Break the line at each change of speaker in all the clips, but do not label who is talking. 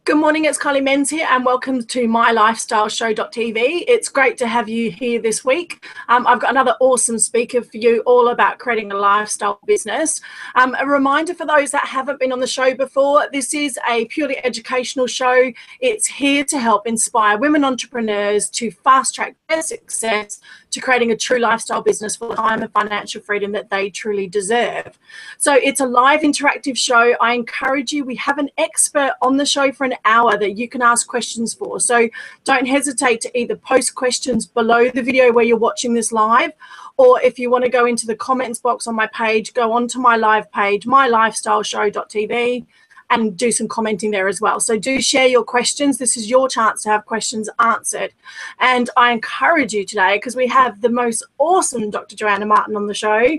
Good morning, it's Kylie Menz here and welcome to mylifestyleshow.tv. It's great to have you here this week. I've got another awesome speaker for you all about creating a lifestyle business. A reminder for those that haven't been on the show before, this is a purely educational show. It's here to help inspire women entrepreneurs to fast track their success to creating a true lifestyle business for the time and financial freedom that they truly deserve. So it's a live interactive show. I encourage you, we have an expert on the show for an hour that you can ask questions for. So don't hesitate to either post questions below the video where you're watching this live, or if you want to go into the comments box on my page, go onto my live page, mylifestyleshow.tv, and do some commenting there as well. So do share your questions. This is your chance to have questions answered. And I encourage you today, because we have the most awesome Dr. Joanna Martin on the show.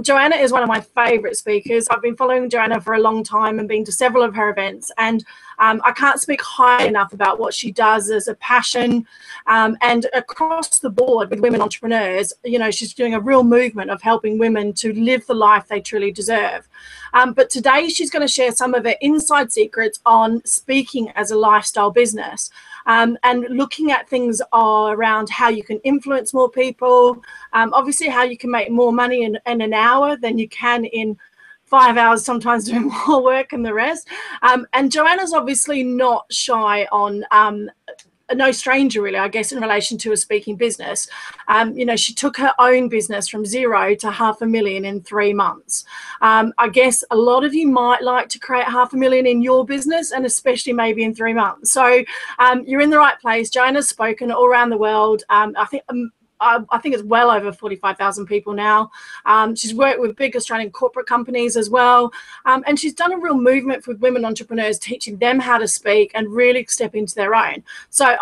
Joanna is one of my favorite speakers. I've been following Joanna for a long time and been to several of her events. And I can't speak high enough about what she does as a passion, and across the board with women entrepreneurs. You know, she's doing a real movement of helping women to live the life they truly deserve. But today she's going to share some of her inside secrets on speaking as a lifestyle business, and looking at things around how you can influence more people, obviously how you can make more money in an hour than you can in 5 hours, sometimes doing more work and the rest. And Joanna's obviously not shy on, no stranger really, I guess, in relation to a speaking business. You know, she took her own business from zero to $500,000 in 3 months. I guess a lot of you might like to create $500,000 in your business, and especially maybe in 3 months. So you're in the right place. Joanna's spoken all around the world. I think it's well over 45,000 people now. She's worked with big Australian corporate companies as well. And she's done a real movement with women entrepreneurs, teaching them how to speak and really step into their own. So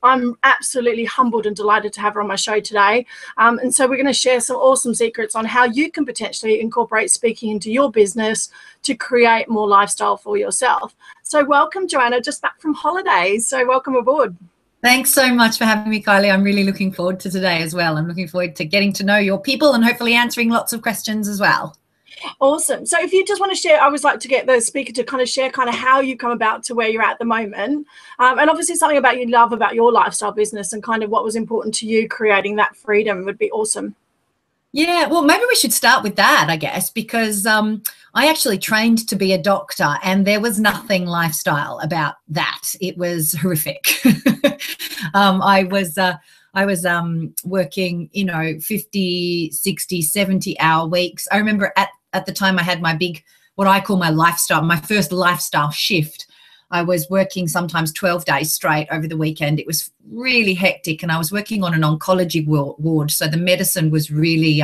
I'm absolutely humbled and delighted to have her on my show today. And so we're going to share some awesome secrets on how you can potentially incorporate speaking into your business to create more lifestyle for yourself. So welcome, Joanna, just back from holidays. So welcome aboard.
Thanks so much for having me, Kylie. I'm really looking forward to today as well. I'm looking forward to getting to know your people and hopefully answering lots of questions as well.
Awesome. So if you just want to share, I always like to get the speaker to kind of share kind of how you come about to where you're at the moment. And obviously something about you love about your lifestyle business and kind of what was important to you creating that freedom would be awesome.
Yeah, well, maybe we should start with that, I guess, because I actually trained to be a doctor and there was nothing lifestyle about that. It was horrific. I was working, 50, 60, 70-hour weeks. I remember at the time I had my big, what I call my first lifestyle shift. I was working sometimes 12 days straight over the weekend. It was really hectic, and I was working on an oncology ward. So the medicine was really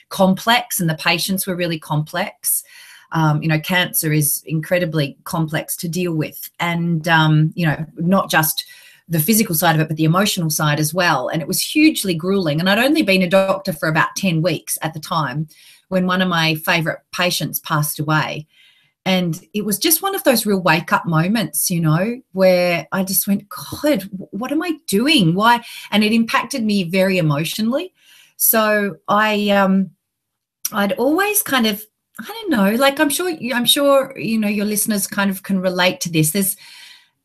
complex and the patients were really complex. Cancer is incredibly complex to deal with, and, not just the physical side of it, but the emotional side as well. And it was hugely grueling. And I'd only been a doctor for about 10 weeks at the time when one of my favorite patients passed away. And it was just one of those real wake-up moments, where I just went, God, what am I doing? Why? And it impacted me very emotionally. So I'd always kind of, I don't know, like I'm sure, your listeners kind of can relate to this. There's,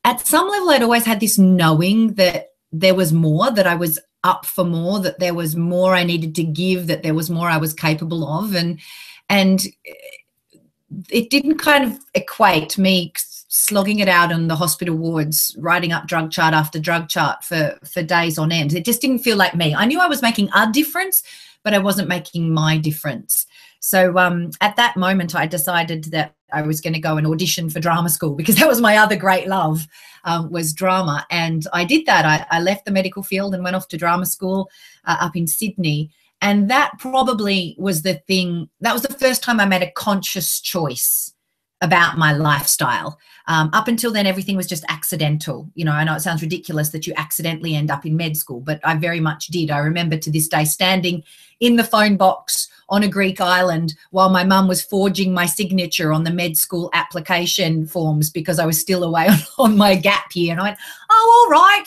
at some level, I'd always had this knowing that there was more, that I was up for more, that there was more I needed to give, that there was more I was capable of. And it didn't kind of equate me slogging it out on the hospital wards, writing up drug chart after drug chart for days on end. It just didn't feel like me. I knew I was making a difference, but I wasn't making my difference. So at that moment, I decided that I was going to go and audition for drama school, because that was my other great love, was drama. And I did that. I left the medical field and went off to drama school up in Sydney. And that probably was the thing, that was the first time I made a conscious choice about my lifestyle. Up until then, everything was just accidental. I know it sounds ridiculous that you accidentally end up in med school, but I very much did. I remember to this day standing in the phone box on a Greek island while my mum was forging my signature on the med school application forms because I was still away on my gap year. And I went, oh, all right.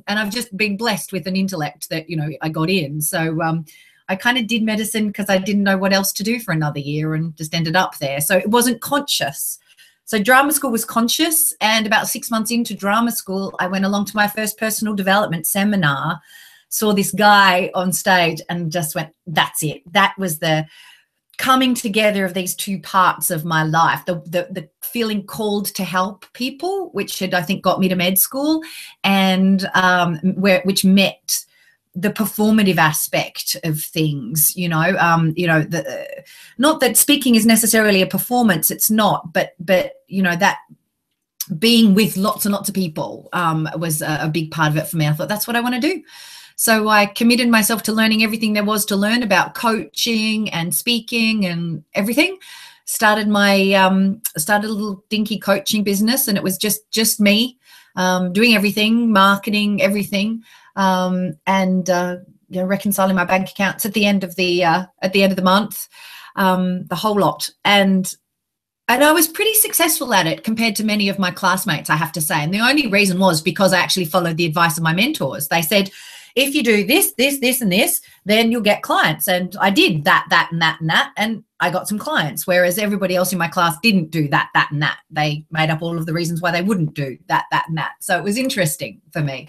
And I've just been blessed with an intellect that, I got in. So I kind of did medicine because I didn't know what else to do for another year and just ended up there. So it wasn't conscious. So drama school was conscious, and about 6 months into drama school, I went along to my first personal development seminar, saw this guy on stage and just went, that's it. That was the coming together of these two parts of my life, the feeling called to help people, which had, I think, got me to med school, and which met the performative aspect of things, not that speaking is necessarily a performance, it's not, but that being with lots and lots of people was a big part of it for me. I thought, that's what I want to do. So I committed myself to learning everything there was to learn about coaching and speaking and everything. Started a little dinky coaching business, and it was just me doing everything, marketing everything, and reconciling my bank accounts at the end of the month, the whole lot. And I was pretty successful at it compared to many of my classmates, I have to say. And the only reason was because I actually followed the advice of my mentors. They said, if you do this, this, this, and this, then you'll get clients. And I did that, and that, and that, and I got some clients, whereas everybody else in my class didn't do that, that, and that. They made up all of the reasons why they wouldn't do that, that, and that. So it was interesting for me.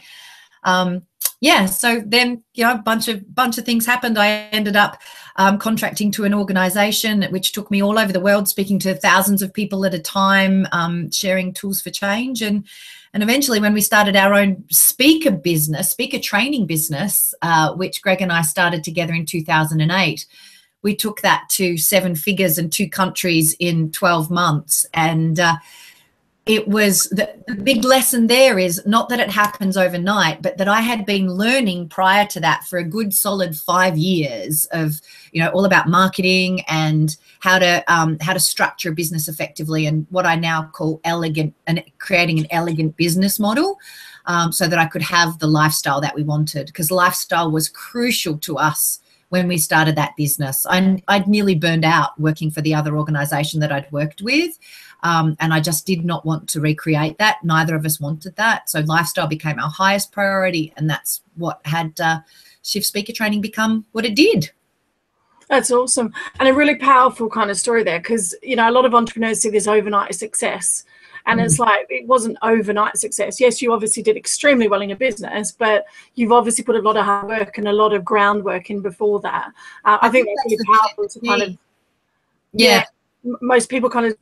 So then, a bunch of things happened. I ended up contracting to an organization which took me all over the world, speaking to thousands of people at a time, sharing tools for change. And eventually, when we started our own speaker training business, which Greg and I started together in 2008, we took that to 7 figures in 2 countries in 12 months. And it was the big lesson there is not that it happens overnight, but that I had been learning prior to that for a good solid 5 years of, all about marketing and how to structure a business effectively, and what I now call creating an elegant business model, so that I could have the lifestyle that we wanted, because lifestyle was crucial to us when we started that business. I'd nearly burned out working for the other organization that I'd worked with. And I just did not want to recreate that. Neither of us wanted that. So lifestyle became our highest priority, and that's what had Shift Speaker Training become what it did.
That's awesome. And a really powerful kind of story there, because, a lot of entrepreneurs see this overnight success. And it's like, it wasn't overnight success. Yes, you obviously did extremely well in your business, but you've obviously put a lot of hard work and a lot of groundwork in before that. I think that's really powerful to kind of, most people kind of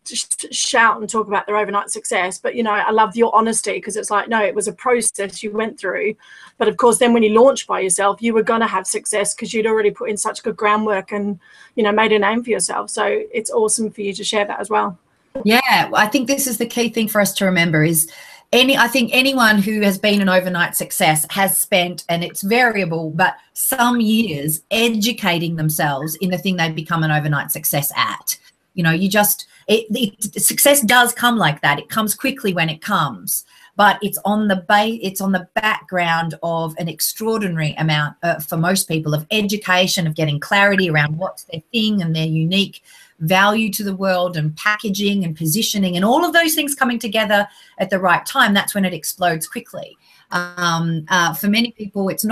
shout and talk about their overnight success, but I love your honesty, because it's like, no, it was a process you went through. But of course, then when you launched by yourself, you were going to have success because you'd already put in such good groundwork and made a name for yourself. So it's awesome for you to share that as well.
Yeah, I think this is the key thing for us to remember is I think anyone who has been an overnight success has spent, and it's variable, but some years educating themselves in the thing they've become an overnight success at. Success does come like that. It comes quickly when it comes, but it's on the background of an extraordinary amount for most people of education, of getting clarity around what's their thing and their unique value to the world, and packaging and positioning and all of those things coming together at the right time. That's when it explodes quickly. For many people, it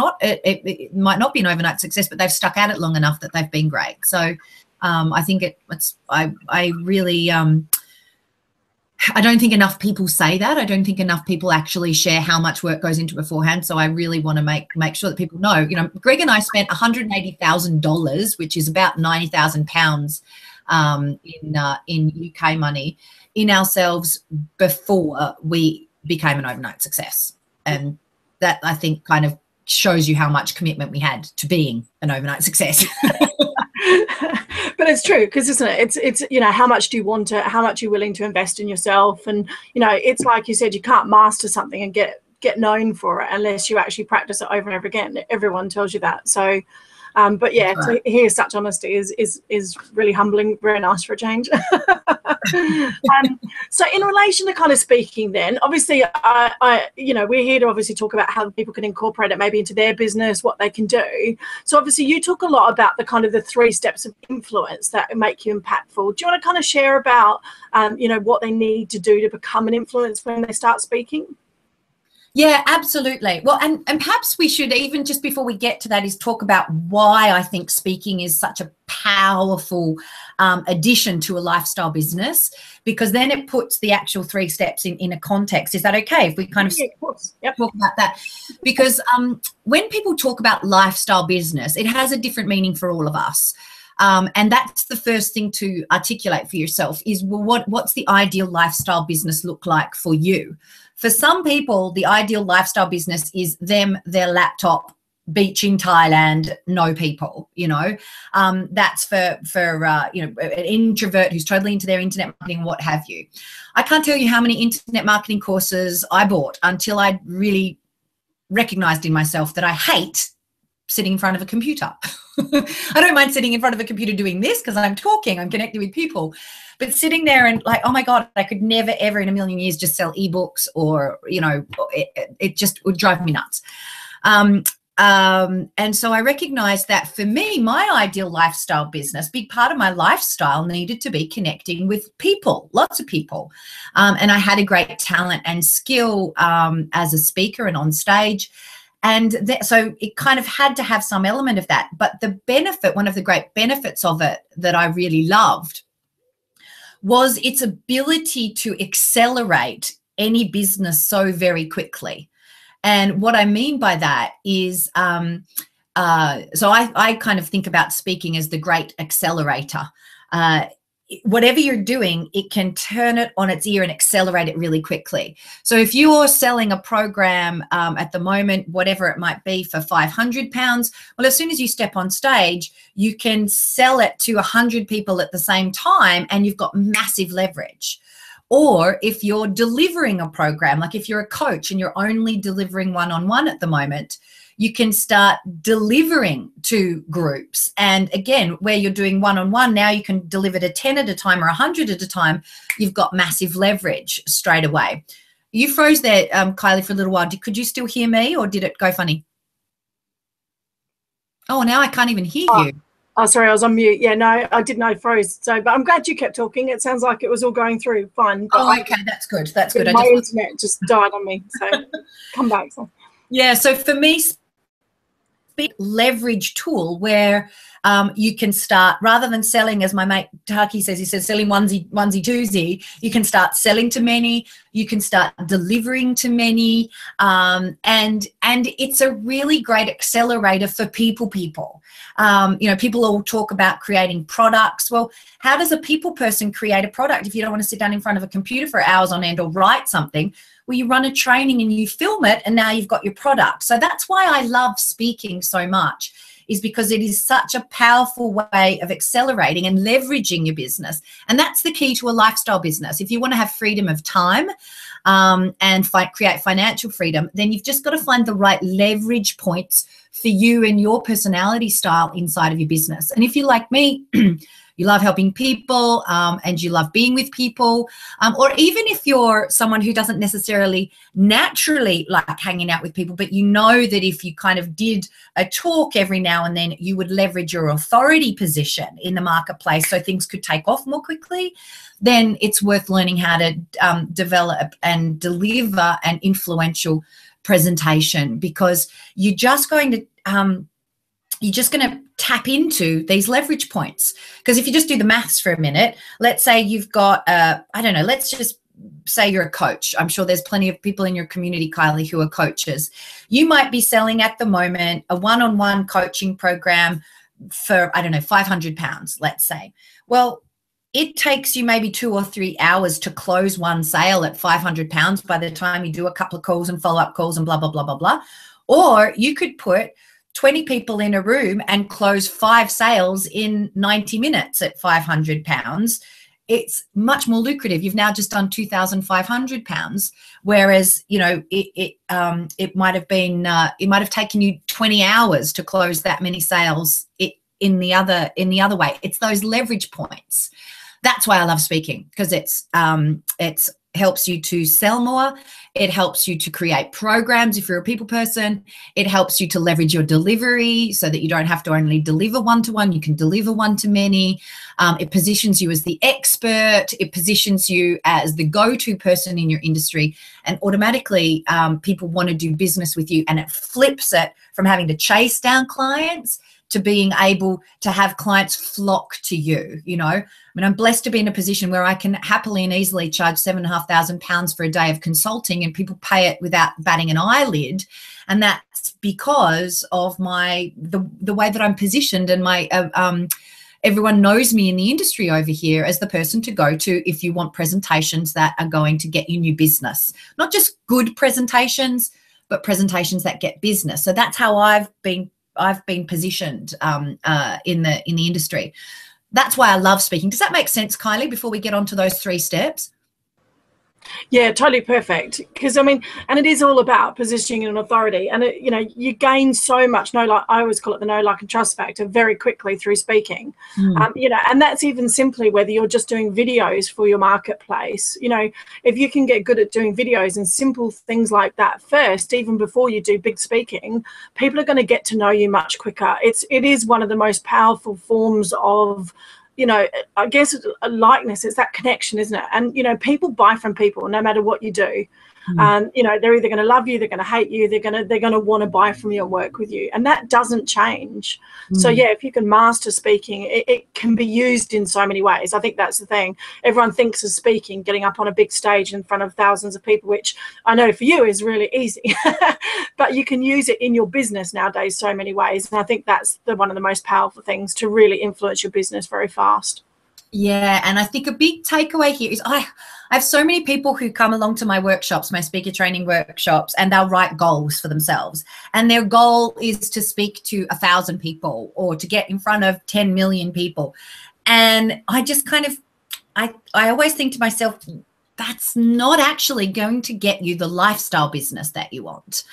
might not be an overnight success, but they've stuck at it long enough that they've been great. So I think I really, I don't think enough people say that. I don't think enough people actually share how much work goes into beforehand. So I really want to make sure that people know, Greg and I spent $180,000, which is about £90,000 in UK money, in ourselves before we became an overnight success. And that, I think, kind of shows you how much commitment we had to being an overnight success.
But it's true, because isn't it? It's how much do you want it? How much are you willing to invest in yourself? And it's like you said, you can't master something and get known for it unless you actually practice it over and over again. Everyone tells you that. So but yeah, to hear such honesty is really humbling, very nice for a change. So in relation to kind of speaking then, obviously, we're here to obviously talk about how people can incorporate it maybe into their business, what they can do. So obviously you talk a lot about the kind of the 3 steps of influence that make you impactful. Do you want to kind of share about, what they need to do to become an influence when they start speaking?
Yeah, absolutely. Well, and perhaps we should, even just before we get to that, is talk about why I think speaking is such a powerful addition to a lifestyle business, because then it puts the actual 3 steps in a context. Is that okay if we kind of,
Of course. Yep.
talk about that? Because when people talk about lifestyle business, it has a different meaning for all of us. And that's the first thing to articulate for yourself is, well, what's the ideal lifestyle business look like for you? For some people, the ideal lifestyle business is them, their laptop, beach in Thailand, no people, you know. That's for you know, an introvert who's totally into their internet marketing, what have you. I can't tell you how many internet marketing courses I bought until I really recognized in myself that I hate sitting in front of a computer. I don't mind sitting in front of a computer doing this because I'm talking, I'm connecting with people. But sitting there and like, oh my God, I could never, ever in a million years just sell ebooks, or, you know, it just would drive me nuts. And so I recognized that for me, my ideal lifestyle business, big part of my lifestyle needed to be connecting with people, lots of people. And I had a great talent and skill as a speaker and on stage. And so it kind of had to have some element of that. But the benefit, one of the great benefits of it that I really loved, was its ability to accelerate any business so very quickly. And what I mean by that is, so I kind of think about speaking as the great accelerator. Whatever you're doing, it can turn it on its ear and accelerate it really quickly. So if you're selling a program at the moment, whatever it might be, for £500, well, as soon as you step on stage, you can sell it to 100 people at the same time, and you've got massive leverage. Or if you're delivering a program, like if you're a coach and you're only delivering one-on-one at the moment, you can start delivering to groups. And again, where you're doing one-on-one, now you can deliver to 10 at a time or 100 at a time. You've got massive leverage straight away. You froze there, Kylie, for a little while. Could you still hear me, or did it go funny? Oh, now I can't even hear you.
Oh, sorry, I was on mute. Yeah, no, I didn't know I froze. So, but I'm glad you kept talking. It sounds like it was all going through fine.
Oh, okay, that's good. That's good.
My internet just died on me. So come back. So.
Yeah, so for me, leverage tool where you can start, rather than selling, as my mate Taki says, he says selling onesie twosie, you can start selling to many, you can start delivering to many, and it's a really great accelerator for people. You know, people all talk about creating products. Well, how does a people person create a product if you don't want to sit down in front of a computer for hours on end or write something? Well, you run a training and you film it, and now you've got your product. So that's why I love speaking so much, is because it is such a powerful way of accelerating and leveraging your business. And that's the key to a lifestyle business. If you want to have freedom of time and create financial freedom, then you've just got to find the right leverage points for you and your personality style inside of your business. And if you're like me, you love helping people and you love being with people, or even if you're someone who doesn't necessarily naturally like hanging out with people, but you know that if you kind of did a talk every now and then, you would leverage your authority position in the marketplace so things could take off more quickly, then it's worth learning how to develop and deliver an influential presentation, because you're just going to tap into these leverage points. Because if you just do the maths for a minute, let's say you've got, I don't know, let's just say you're a coach. I'm sure there's plenty of people in your community, Kylie, who are coaches. You might be selling at the moment a one-on-one coaching program for, I don't know, £500, let's say. Well, it takes you maybe 2 or 3 hours to close one sale at £500 by the time you do a couple of calls and follow-up calls and blah, blah, blah, blah, blah. Or you could put 20 people in a room and close 5 sales in 90 minutes at £500. It's much more lucrative. You've now just done £2,500, whereas, you know, it might have been it might have taken you 20 hours to close that many sales in the other way. It's those leverage points. That's why I love speaking, because it's helps you to sell more. It helps you to create programs if you're a people person. It helps you to leverage your delivery so that you don't have to only deliver one-to-one, you can deliver one-to-many. It positions you as the expert. It positions you as the go-to person in your industry, and automatically people want to do business with you, and it flips it from having to chase down clients to being able to have clients flock to you. You know, I mean, I'm blessed to be in a position where I can happily and easily charge £7,500 for a day of consulting, and people pay it without batting an eyelid. And that's because of the way that I'm positioned, and my everyone knows me in the industry over here as the person to go to if you want presentations that are going to get you new business. Not just good presentations, but presentations that get business. So that's how I've been positioned in the industry. That's why I love speaking. Does that make sense, Kylie, before we get on to those 3 steps?
Yeah, totally perfect. Because I mean, and it is all about positioning and authority, and it, you know, you gain so much I always call it the know, like, and trust factor very quickly through speaking. You know, and that's even simply whether you're just doing videos for your marketplace. You know, if you can get good at doing videos and simple things like that first, even before you do big speaking, people are going to get to know you much quicker. It is one of the most powerful forms of, you know, I guess a likeness. It's that connection, isn't it? And, you know, people buy from people no matter what you do. You know, they're either going to love you, they're going to hate you, they're going to want to buy from you and work with you, and that doesn't change. So yeah, if you can master speaking, it can be used in so many ways. I think that's the thing. Everyone thinks of speaking, getting up on a big stage in front of thousands of people, which I know for you is really easy, but you can use it in your business nowadays so many ways. And I think that's one of the most powerful things to really influence your business very fast.
Yeah, and I think a big takeaway here is I have so many people who come along to my workshops, my speaker training workshops, and they'll write goals for themselves. And their goal is to speak to 1,000 people or to get in front of 10 million people. And I just kind of, I always think to myself, that's not actually going to get you the lifestyle business that you want.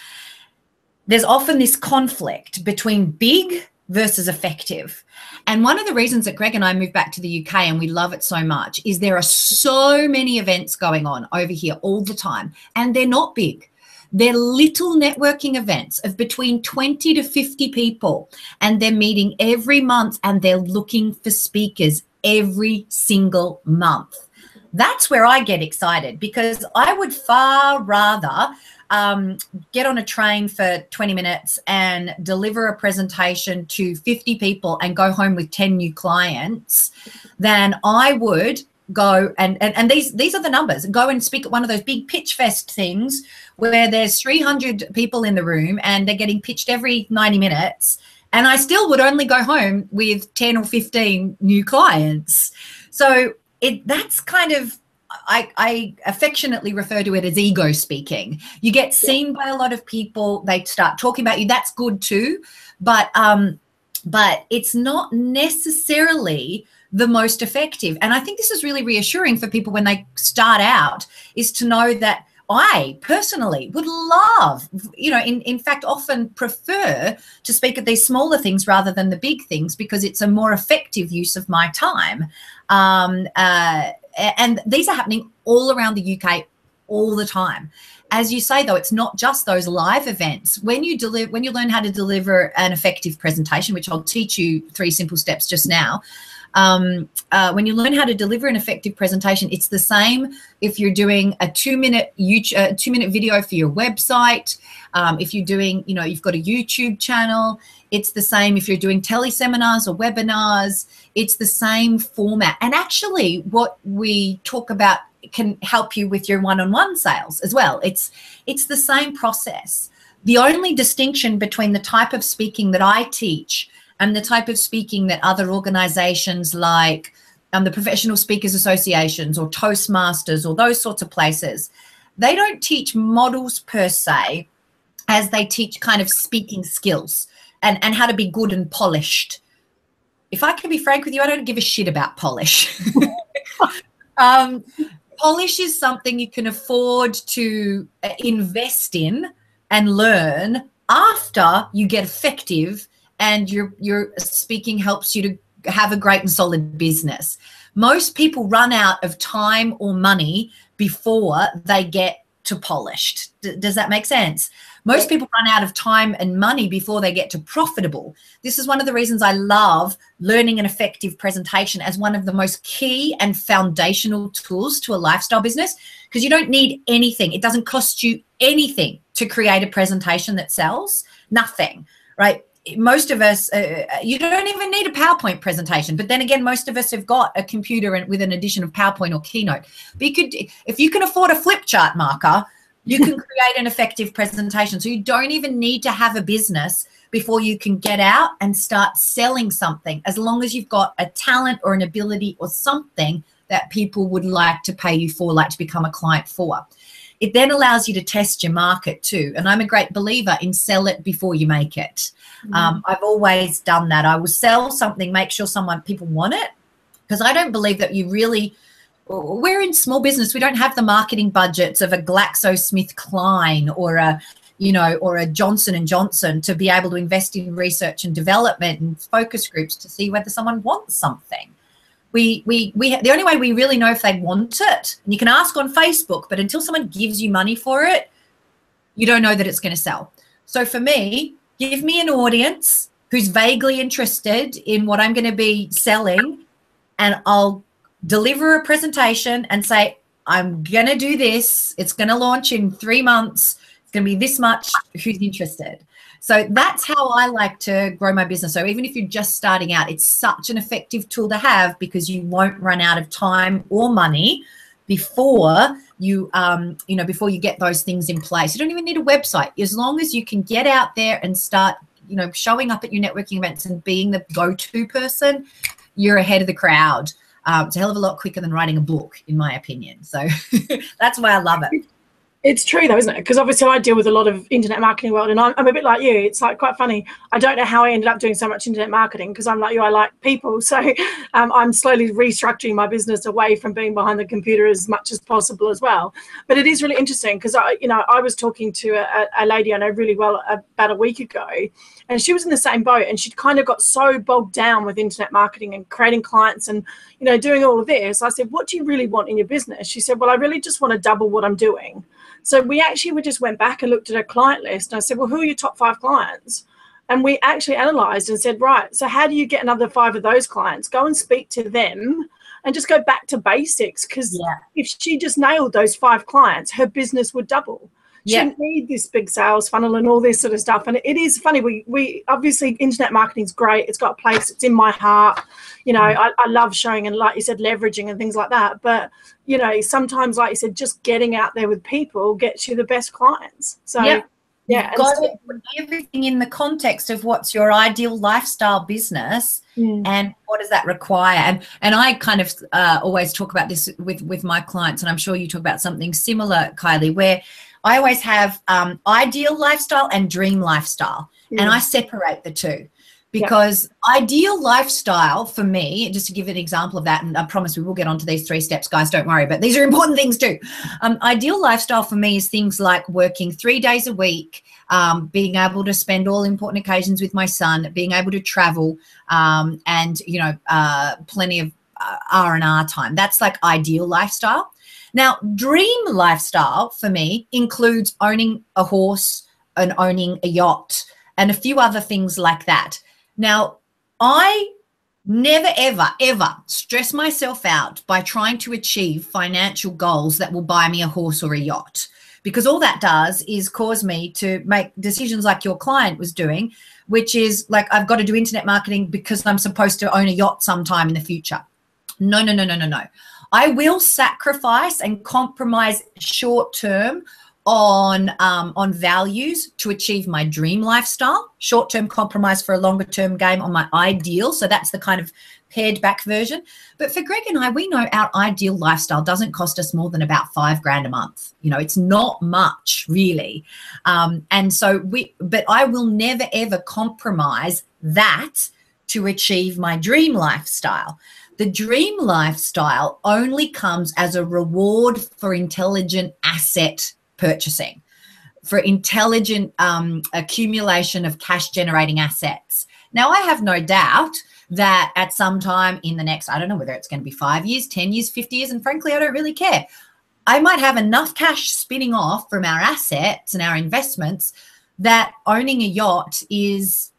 There's often this conflict between big versus effective. And one of the reasons that Greg and I moved back to the UK and we love it so much is there are so many events going on over here all the time, and they're not big. They're little networking events of between 20 to 50 people, and they're meeting every month, and they're looking for speakers every single month. That's where I get excited, because I would far rather get on a train for 20 minutes and deliver a presentation to 50 people and go home with 10 new clients than I would go and these are the numbers, go and speak at one of those big pitch fest things where there's 300 people in the room and they're getting pitched every 90 minutes, and I still would only go home with 10 or 15 new clients. So that's kind of, I affectionately refer to it as ego speaking. You get seen by a lot of people, they start talking about you. That's good too, but it's not necessarily the most effective. And I think this is really reassuring for people when they start out, is to know that I personally would love, you know, in fact, often prefer to speak at these smaller things rather than the big things, because it's a more effective use of my time. And these are happening all around the UK all the time. As you say, though, it's not just those live events. When you learn how to deliver an effective presentation, which I'll teach you 3 simple steps just now. When you learn how to deliver an effective presentation, it's the same if you're doing a 2-minute video for your website. If you're doing, you know, you've got a YouTube channel. It's the same if you're doing teleseminars or webinars. It's the same format. And actually, what we talk about can help you with your one-on-one sales as well. It's the same process. The only distinction between the type of speaking that I teach and the type of speaking that other organizations like the Professional Speakers Associations or Toastmasters or those sorts of places, they don't teach models per se, as they teach kind of speaking skills and how to be good and polished. If I can be frank with you, I don't give a shit about polish. Polish is something you can afford to invest in and learn after you get effective and your speaking helps you to have a great and solid business. Most people run out of time or money before they get to polished. Does that make sense? Most people run out of time and money before they get to profitable. This is one of the reasons I love learning an effective presentation as one of the most key and foundational tools to a lifestyle business, because you don't need anything. It doesn't cost you anything to create a presentation that sells. Nothing, right? Most of us, you don't even need a PowerPoint presentation. But then again, most of us have got a computer with an addition of PowerPoint or Keynote. But you could, if you can afford a flip chart marker, you can create an effective presentation. So you don't even need to have a business before you can get out and start selling something, as long as you've got a talent or an ability or something that people would like to pay you for, like to become a client for. It then allows you to test your market too. And I'm a great believer in sell it before you make it. I've always done that. I will sell something, make sure people want it, because I don't believe that you really, we're in small business. We don't have the marketing budgets of a GlaxoSmithKline or a, or a Johnson & Johnson to be able to invest in research and development and focus groups to see whether someone wants something. The only way we really know if they want it, and you can ask on Facebook, but until someone gives you money for it, you don't know that it's going to sell. So for me, give me an audience who's vaguely interested in what I'm going to be selling, and I'll deliver a presentation and say, I'm going to do this. It's going to launch in 3 months. It's going to be this much. Who's interested? So that's how I like to grow my business. So even if you're just starting out, it's such an effective tool to have, because you won't run out of time or money before you, before you get those things in place. You don't even need a website. As long as you can get out there and start, showing up at your networking events and being the go-to person, you're ahead of the crowd. It's a hell of a lot quicker than writing a book, in my opinion. So that's why I love it.
It's true though, isn't it? Because obviously I deal with a lot of internet marketing world, and I'm a bit like you. It's like quite funny. I don't know how I ended up doing so much internet marketing, because I'm like you, I like people. So I'm slowly restructuring my business away from being behind the computer as much as possible as well. But it is really interesting, because I was talking to a lady I know really well about a week ago, and she was in the same boat, and she'd kind of got so bogged down with internet marketing and creating clients and doing all of this. I said, what do you really want in your business? She said, well, I really just want to double what I'm doing. So we just went back and looked at her client list, and I said, well, who are your top 5 clients? And we actually analyzed and said, right, so how do you get another 5 of those clients? Go and speak to them and just go back to basics, because if she just nailed those 5 clients, her business would double. She didn't need this big sales funnel and all this sort of stuff. And it is funny. We obviously, internet marketing is great. It's got a place. It's in my heart. I love showing and, like you said, leveraging and things like that. But, sometimes, like you said, just getting out there with people gets you the best clients. So,
you've got to put everything in the context of what's your ideal lifestyle business and what does that require. And I kind of always talk about this with my clients, and I'm sure you talk about something similar, Kylie, where I always have ideal lifestyle and dream lifestyle, and I separate the two, because ideal lifestyle for me, just to give an example of that, and I promise we will get onto these 3 steps, guys, don't worry, but these are important things too. Ideal lifestyle for me is things like working 3 days a week, being able to spend all important occasions with my son, being able to travel, and plenty of R&R time. That's like ideal lifestyle. Now, dream lifestyle for me includes owning a horse and owning a yacht and a few other things like that. Now, I never, ever, ever stress myself out by trying to achieve financial goals that will buy me a horse or a yacht, because all that does is cause me to make decisions like your client was doing, which is like, I've got to do internet marketing because I'm supposed to own a yacht sometime in the future. No. I will sacrifice and compromise short term on values to achieve my dream lifestyle, short term compromise for a longer term game on my ideal. So that's the kind of pared back version. But for Greg and I, we know our ideal lifestyle doesn't cost us more than about $5,000 a month. It's not much really. But I will never ever compromise that to achieve my dream lifestyle. The dream lifestyle only comes as a reward for intelligent asset purchasing, for intelligent accumulation of cash generating assets. Now, I have no doubt that at some time in the next, I don't know whether it's going to be 5 years, 10 years, 50 years, and frankly, I don't really care. I might have enough cash spinning off from our assets and our investments that owning a yacht is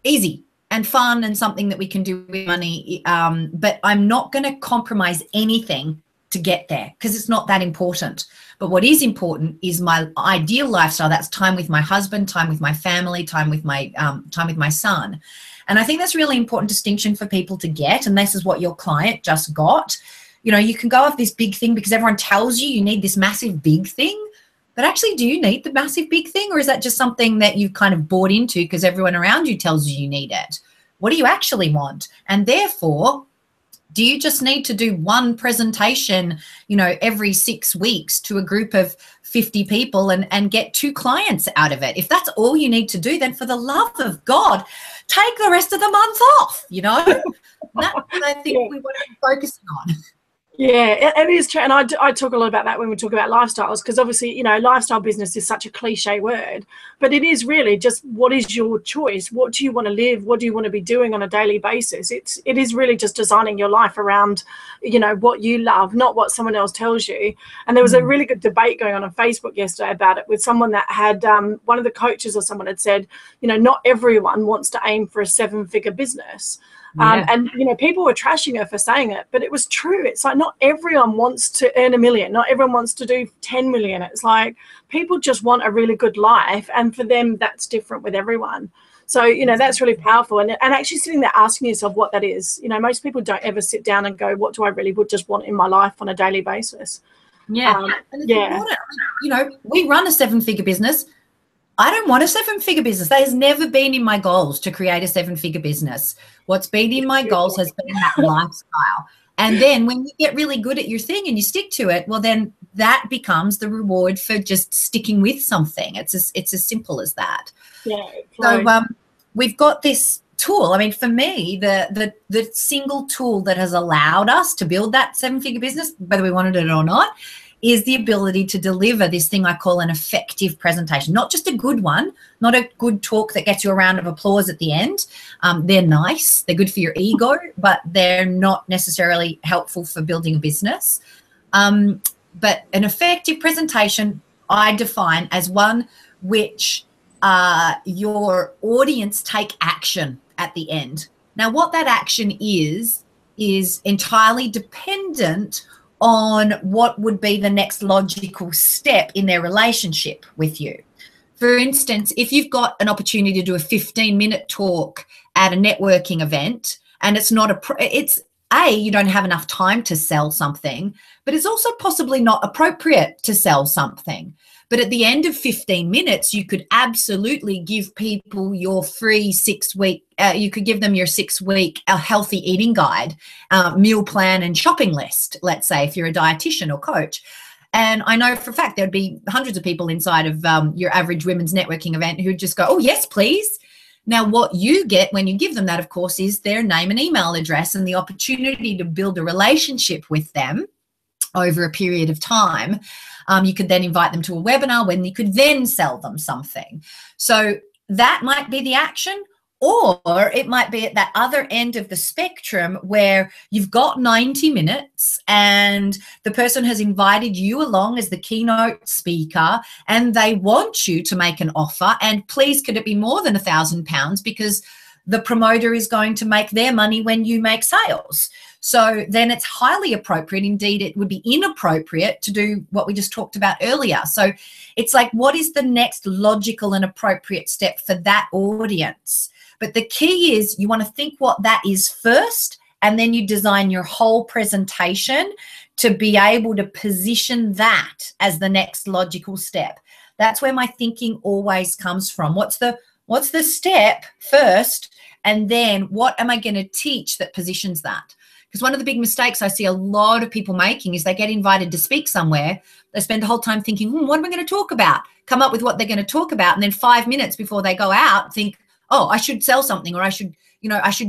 easy and fun and something that we can do with money. But I'm not going to compromise anything to get there because it's not that important. But what is important is my ideal lifestyle. That's time with my husband, time with my family, time with my son. And I think that's a really important distinction for people to get. And this is what your client just got. You know, you can go off this big thing because everyone tells you need this massive big thing. But actually, do you need the massive big thing? Or is that just something that you've kind of bought into because everyone around you tells you need it? What do you actually want? And therefore, do you just need to do one presentation, you know, every 6 weeks to a group of 50 people and get 2 clients out of it? If that's all you need to do, then for the love of God, take the rest of the month off, you know? That's what I think we want to be focusing on.
Yeah, it is true. And I talk a lot about that when we talk about lifestyles, because obviously, you know, lifestyle business is such a cliche word, but it is really just what is your choice? What do you want to live? What do you want to be doing on a daily basis? It is really just designing your life around, you know, what you love, not what someone else tells you. And there was a really good debate going on Facebook yesterday about it with someone that had, one of the coaches or someone had said, you know, not everyone wants to aim for a 7-figure business. And, you know, people were trashing her for saying it, but it was true. It's like not everyone wants to earn $1 million. Not everyone wants to do 10 million. It's like people just want a really good life. And for them, that's different with everyone. So, you know, that's really powerful. And actually sitting there asking yourself what that is. You know, most people don't ever sit down and go, what do I really would just want in my life on a daily basis?
Yeah. And it's important. You know, we run a 7-figure business. I don't want a 7-figure business. That has never been in my goals to create a 7-figure business. What's been in my goals has been that lifestyle. And then when you get really good at your thing and you stick to it, well, then that becomes the reward for just sticking with something. It's as simple as that.
Yeah.
So we've got this tool. I mean, for me, the single tool that has allowed us to build that 7-figure business, whether we wanted it or not, is the ability to deliver this thing I call an effective presentation. Not just a good one, not a good talk that gets you a round of applause at the end. They're nice, they're good for your ego, but they're not necessarily helpful for building a business. But an effective presentation I define as one which your audience take action at the end. Now, what that action is entirely dependent on what would be the next logical step in their relationship with you. For instance, if you've got an opportunity to do a 15-minute talk at a networking event, and it's not you don't have enough time to sell something, but it's also possibly not appropriate to sell something. But at the end of 15 minutes, you could absolutely give people your free 6-week, you could give them your 6-week healthy eating guide, meal plan and shopping list, let's say, if you're a dietitian or coach. And I know for a fact there'd be hundreds of people inside of your average women's networking event who'd just go, oh, yes, please. Now, what you get when you give them that, of course, is their name and email address and the opportunity to build a relationship with them over a period of time. You could then invite them to a webinar when you could then sell them something. So that might be the action, or it might be at that other end of the spectrum where you've got 90 minutes and the person has invited you along as the keynote speaker and they want you to make an offer, and please could it be more than £1,000 because the promoter is going to make their money when you make sales. So then it's highly appropriate. Indeed, it would be inappropriate to do what we just talked about earlier. So it's like, what is the next logical and appropriate step for that audience? But the key is you want to think what that is first, and then you design your whole presentation to be able to position that as the next logical step. That's where my thinking always comes from. What's the step first, and then what am I going to teach that positions that? Because one of the big mistakes I see a lot of people making is they get invited to speak somewhere. They spend the whole time thinking, what am I going to talk about? Come up with what they're going to talk about. And then 5 minutes before they go out, think, oh, I should sell something, or I should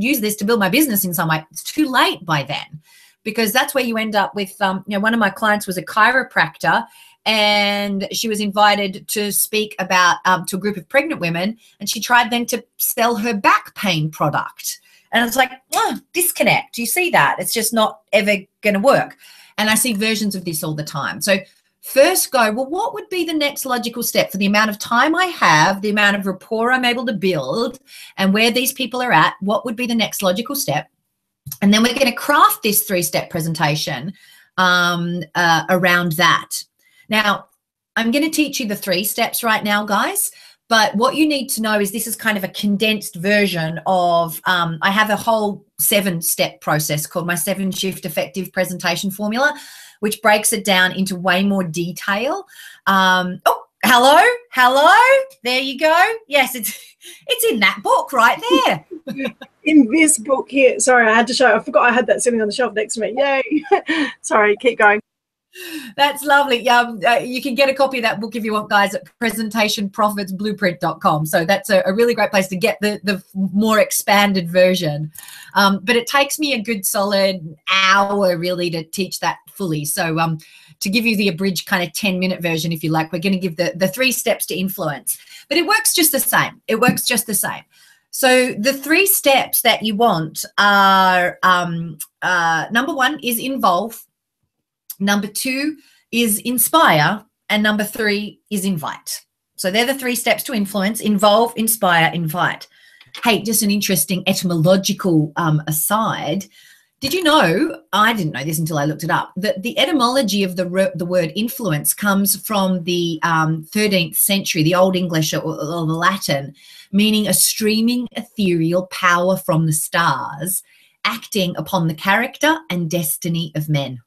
use this to build my business in some way. It's too late by then, because that's where you end up with, one of my clients was a chiropractor, and she was invited to speak about to a group of pregnant women, and she tried then to sell her back pain product. And it's like, oh, disconnect. Do you see that? It's just not ever going to work. And I see versions of this all the time. So first go, well, what would be the next logical step for the amount of time I have, the amount of rapport I'm able to build, and where these people are at? What would be the next logical step? And then we're going to craft this 3-step presentation around that. Now, I'm going to teach you the 3 steps right now, guys. But what you need to know is this is kind of a condensed version of, I have a whole 7-step process called my 7-shift effective presentation formula, which breaks it down into way more detail. Oh, hello. There you go. Yes, it's in that book right there.
In this book here. Sorry, I had to show. I forgot I had that sitting on the shelf next to me. Yay. Sorry, keep going.
That's lovely. You can get a copy of that book if you want, guys, at presentationprofitsblueprint.com. So that's a really great place to get the more expanded version. But it takes me a good solid hour really to teach that fully. So to give you the abridged kind of 10-minute version, if you like, we're going to give the 3 steps to influence. But it works just the same. It works just the same. So the 3 steps that you want are, number 1 is involve. Number 2 is inspire, and number 3 is invite. So they're the 3 steps to influence: involve, inspire, invite. Hey, just an interesting etymological aside. Did you know, I didn't know this until I looked it up, that the etymology of the word influence comes from the 13th century, the Old English or the Latin, meaning a streaming ethereal power from the stars acting upon the character and destiny of men.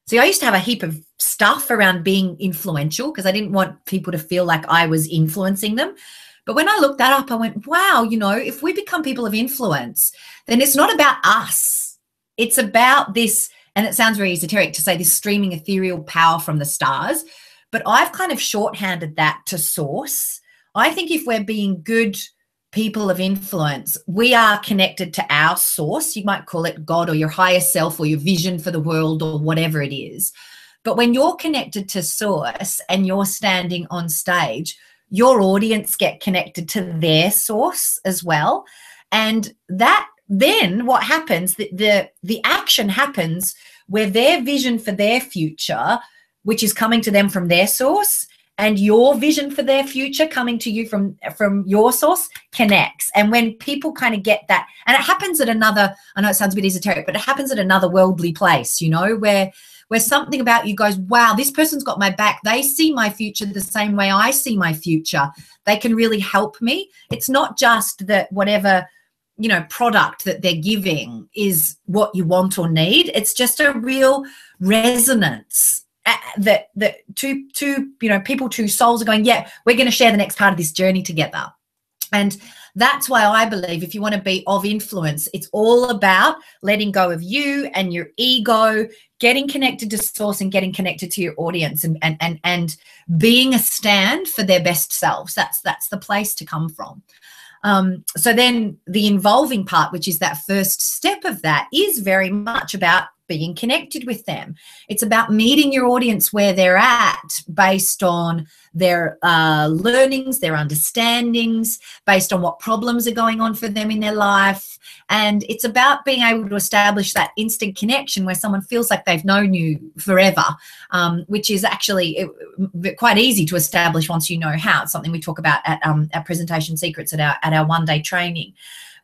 See, I used to have a heap of stuff around being influential because I didn't want people to feel like I was influencing them. But when I looked that up, I went, wow, if we become people of influence, then it's not about us. It's about this, and it sounds very esoteric to say this streaming ethereal power from the stars, but I've kind of shorthanded that to source. I think if we're being good people of influence, we are connected to our source. You might call it God or your higher self or your vision for the world or whatever it is. But when you're connected to source and you're standing on stage, your audience get connected to their source as well. And that then what happens, the action happens where their vision for their future, which is coming to them from their source, and your vision for their future coming to you from your source connects. And when people kind of get that, and it happens at another, I know it sounds a bit esoteric, but it happens at another worldly place, where something about you goes, wow, this person's got my back. They see my future the same way I see my future. They can really help me. It's not just that whatever, product that they're giving is what you want or need. It's just a real resonance that two people, 2 souls are going, yeah, we're going to share the next part of this journey together. And that's why I believe if you want to be of influence, it's all about letting go of you and your ego, getting connected to source and getting connected to your audience, and being a stand for their best selves. That's the place to come from. So then the involving part, which is that first step of that, is very much about being connected with them. It's about meeting your audience where they're at based on their learnings, their understandings, based on what problems are going on for them in their life. And it's about being able to establish that instant connection where someone feels like they've known you forever, which is actually quite easy to establish once you know how. It's something we talk about at our Presentation Secrets at our one-day training.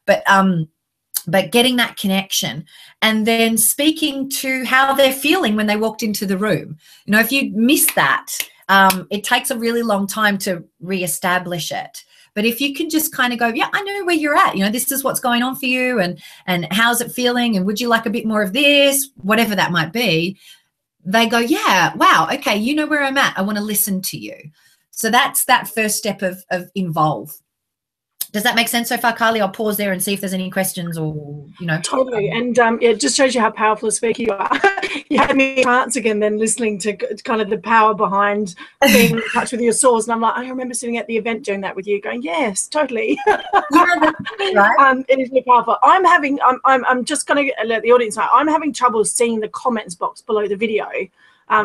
But getting that connection and then speaking to how they're feeling when they walked into the room. If you miss that, it takes a really long time to reestablish it. But if you can just kind of go, yeah, I know where you're at. This is what's going on for you, and how's it feeling, and would you like a bit more of this, whatever that might be. They go, yeah, wow, okay, you know where I'm at. I want to listen to you. So that's that first step of involve. Does that make sense so far, Kylie? I'll pause there and see if there's any questions or,
Totally. And it just shows you how powerful a speaker you are. You had me in trance again then listening to kind of the power behind being in touch with your source. And I'm like, I remember sitting at the event doing that with you going, yes, totally.
Yeah, right.
It is really powerful. I'm just going to let the audience know, I'm having trouble seeing the comments box below the video.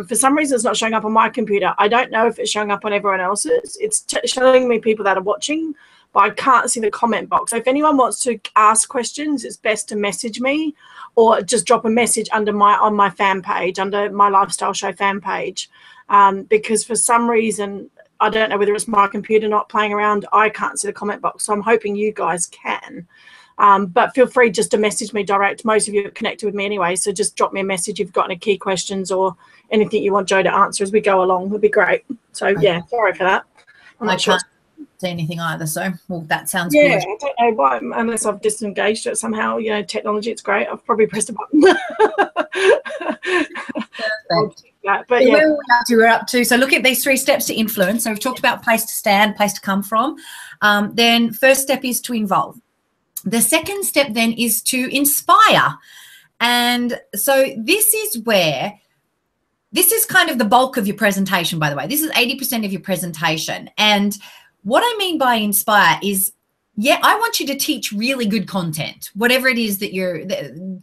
For some reason, it's not showing up on my computer. I don't know if it's showing up on everyone else's. It's showing me people that are watching. but I can't see the comment box. So if anyone wants to ask questions, it's best to message me or just drop a message on my fan page, under my Lifestyle Show fan page, because for some reason, I don't know whether it's my computer not playing around, I can't see the comment box. So I'm hoping you guys can. But feel free just to message me direct. Most of you are connected with me anyway, so just drop me a message if you've got any key questions or anything you want Jo to answer as we go along. Would be great. So yeah, sorry for that. I'm not sure.
See anything either, so well, that sounds
good.
I
don't know why, unless I've disengaged it somehow. You know, technology, it's great. I've probably pressed a button.
But yeah, we're up to. So look at these 3 steps to influence. So we've talked about place to stand, place to come from. Then first step is to involve. The second step then is to inspire. And so this is kind of the bulk of your presentation, by the way. This is 80% of your presentation. And what I mean by inspire is, yeah, I want you to teach really good content, whatever it is that you're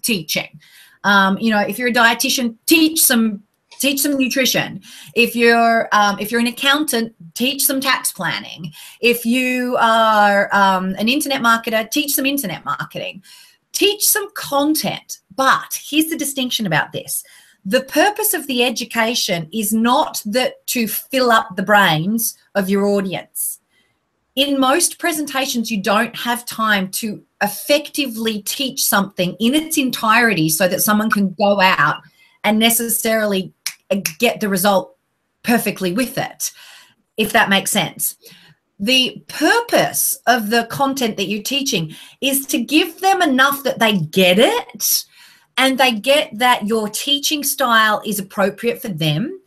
teaching. You know, if you're a dietitian, teach some nutrition. If you're an accountant, teach some tax planning. If you are an internet marketer, teach some internet marketing. Teach some content. But here's the distinction about this. The purpose of the education is not to fill up the brains of your audience. In most presentations, you don't have time to effectively teach something in its entirety so that someone can go out and necessarily get the result perfectly with it, if that makes sense. The purpose of the content that you're teaching is to give them enough that they get it and they get that your teaching style is appropriate for them,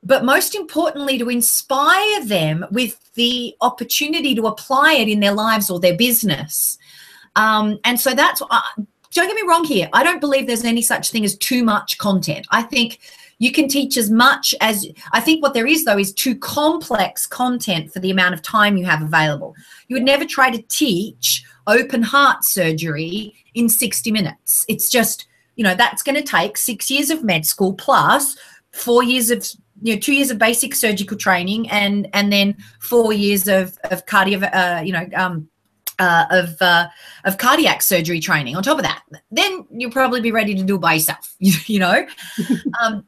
but most importantly, to inspire them with the opportunity to apply it in their lives or their business. And so that's, don't get me wrong here, I don't believe there's any such thing as too much content. I think you can teach as much as, I think what there is though is too complex content for the amount of time you have available. You would never try to teach open heart surgery in 60 minutes. It's just, you know, that's going to take 6 years of med school plus 4 years of, 2 years of basic surgical training and then 4 years of cardiac surgery training on top of that. Then you'll probably be ready to do it by yourself.